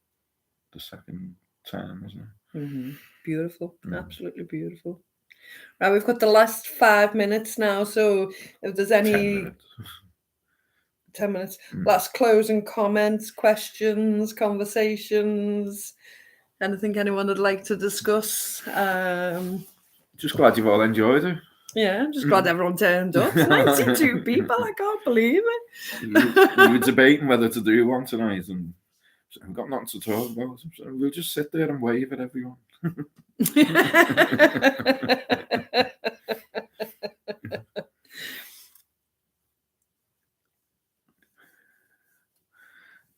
the second time, wasn't it? Mm-hmm. Beautiful, absolutely beautiful. Right, we've got the last 5 minutes now, so if there's any 10 minutes, last closing comments, questions, conversations, anything anyone would like to discuss. Just glad you've all enjoyed it. Yeah, I'm just glad everyone turned up. 92 people, I can't believe it. We were debating whether to do one tonight, and we've got nothing to talk about. So we'll just sit there and wave at everyone.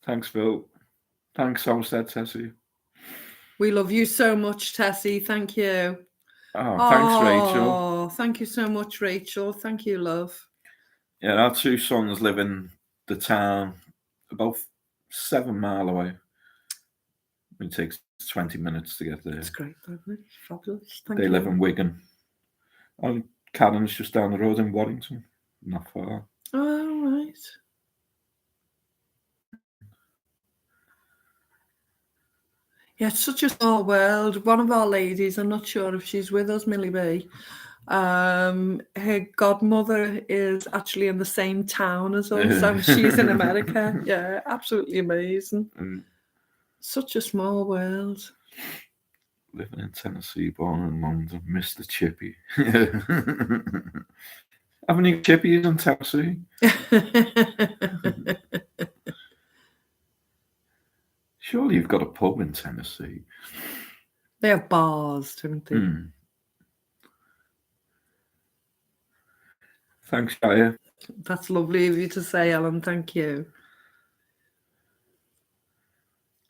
Thanks, Phil. Thanks, Homestead Tessie. We love you so much, Tessie. Thank you. Oh, thanks, Rachel. Oh, thank you so much, Rachel. Thank you, love. Yeah, our two sons live in the town about 7 miles away. It takes 20 minutes to get there. It's great, isn't it? Fabulous. Thank They you. live in Wigan. And Cadden's just down the road in Warrington. Not far. Oh, right. Yeah, it's such a small world. One of our ladies, I'm not sure if she's with us, Millie B. Her godmother is actually in the same town as us, and she's in America. Yeah, absolutely amazing. Such a small world. Living in Tennessee, born in London, Mr. Chippy. Haven't you chippies in Tennessee? Surely you've got a pub in Tennessee. They have bars, don't they? Thanks, Shia. That's lovely of you to say, Ellen. Thank you.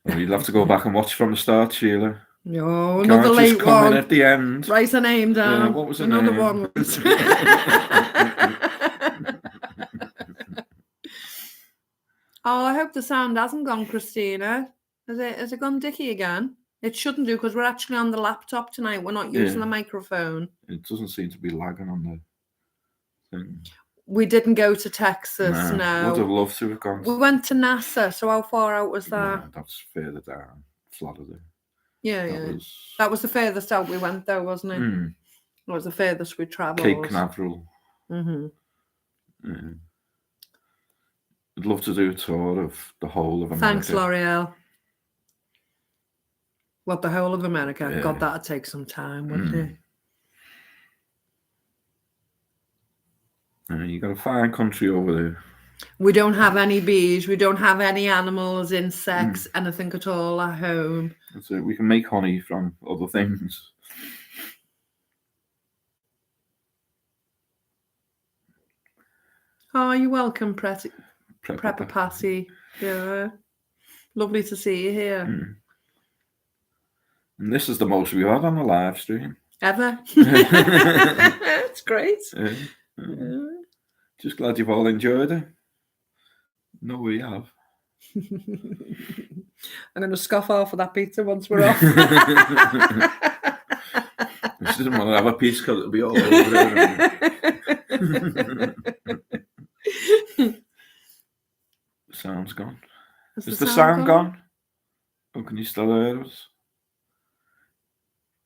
Well, you'll have to go back and watch from the start, Sheila. Oh, another late just come one. in at the end. Write her name down. Yeah, what was her another name? one. Was... Oh, I hope the sound hasn't gone, Christina. Has it gone dicky again? It shouldn't do because we're actually on the laptop tonight. We're not using the microphone. It doesn't seem to be lagging on the thing. We didn't go to Texas, no. Would have loved to have gone. We went to NASA, so how far out was that? Yeah, that's further down, Florida. Yeah, that was the furthest out we went, though, wasn't it? That was the furthest we travelled. Cape Canaveral. I'd love to do a tour of the whole of America. Thanks, L'Oreal. What, the whole of America? Yeah. God, that'd take some time, wouldn't it? You got a fine country over there. We don't have any bees. We don't have any animals, insects, anything at all at home. That's it. We can make honey from other things. Oh, you're welcome, Prepper Patty. Yeah. Lovely to see you here. And this is the most we've had on the live stream. Ever. It's great. Just glad you've all enjoyed it. No, we have. I'm going to scoff off of that pizza once we're off. I just didn't want to have a piece because it'll be all over there. The sound's gone. Is the sound gone? Or can you still hear us?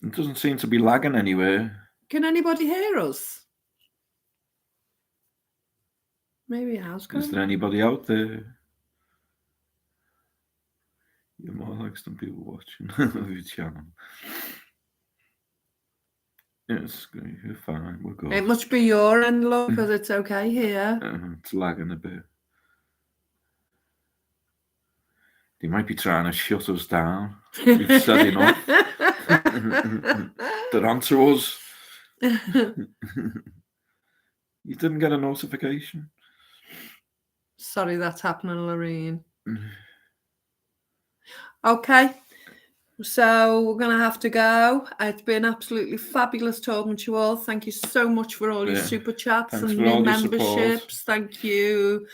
It doesn't seem to be lagging anywhere. Can anybody hear us? Maybe it has gone. Is there anybody out there? You're more like some people watching your channel. Yes, you're fine. We're good. It must be your end, love, because it's okay here. It's lagging a bit. They might be trying to shut us down. We've said enough. They're onto us. You didn't get a notification? Sorry, that's happening, Lorraine. Okay, so we're going to have to go. It's been absolutely fabulous talking to you all. Thank you so much for all your super chats and new memberships. Thank you,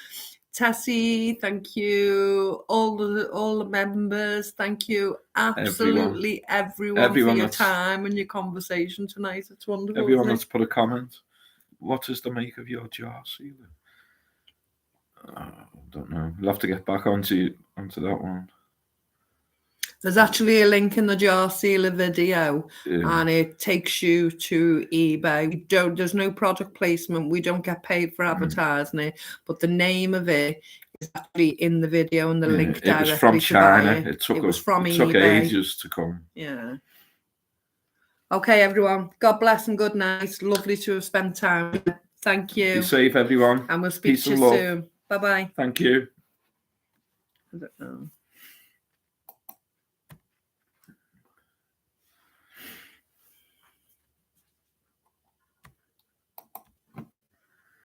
Tessie. Thank you, all the members. Thank you, absolutely everyone for your time and your conversation tonight. It's wonderful. Everyone that's put a comment. What is the make of your jar sealer? I don't know. We'll have to get back onto that one. There's actually a link in the jar sealer video, and it takes you to eBay. There's no product placement. We don't get paid for advertising it, but the name of it is actually in the video, and the link directly from China. It was from eBay. It took ages to come. Yeah. Okay, everyone. God bless and good night. Lovely to have spent time. Thank Be you. safe, everyone. And we'll speak Peace to you and love. soon. Bye-bye. Thank you. I don't know.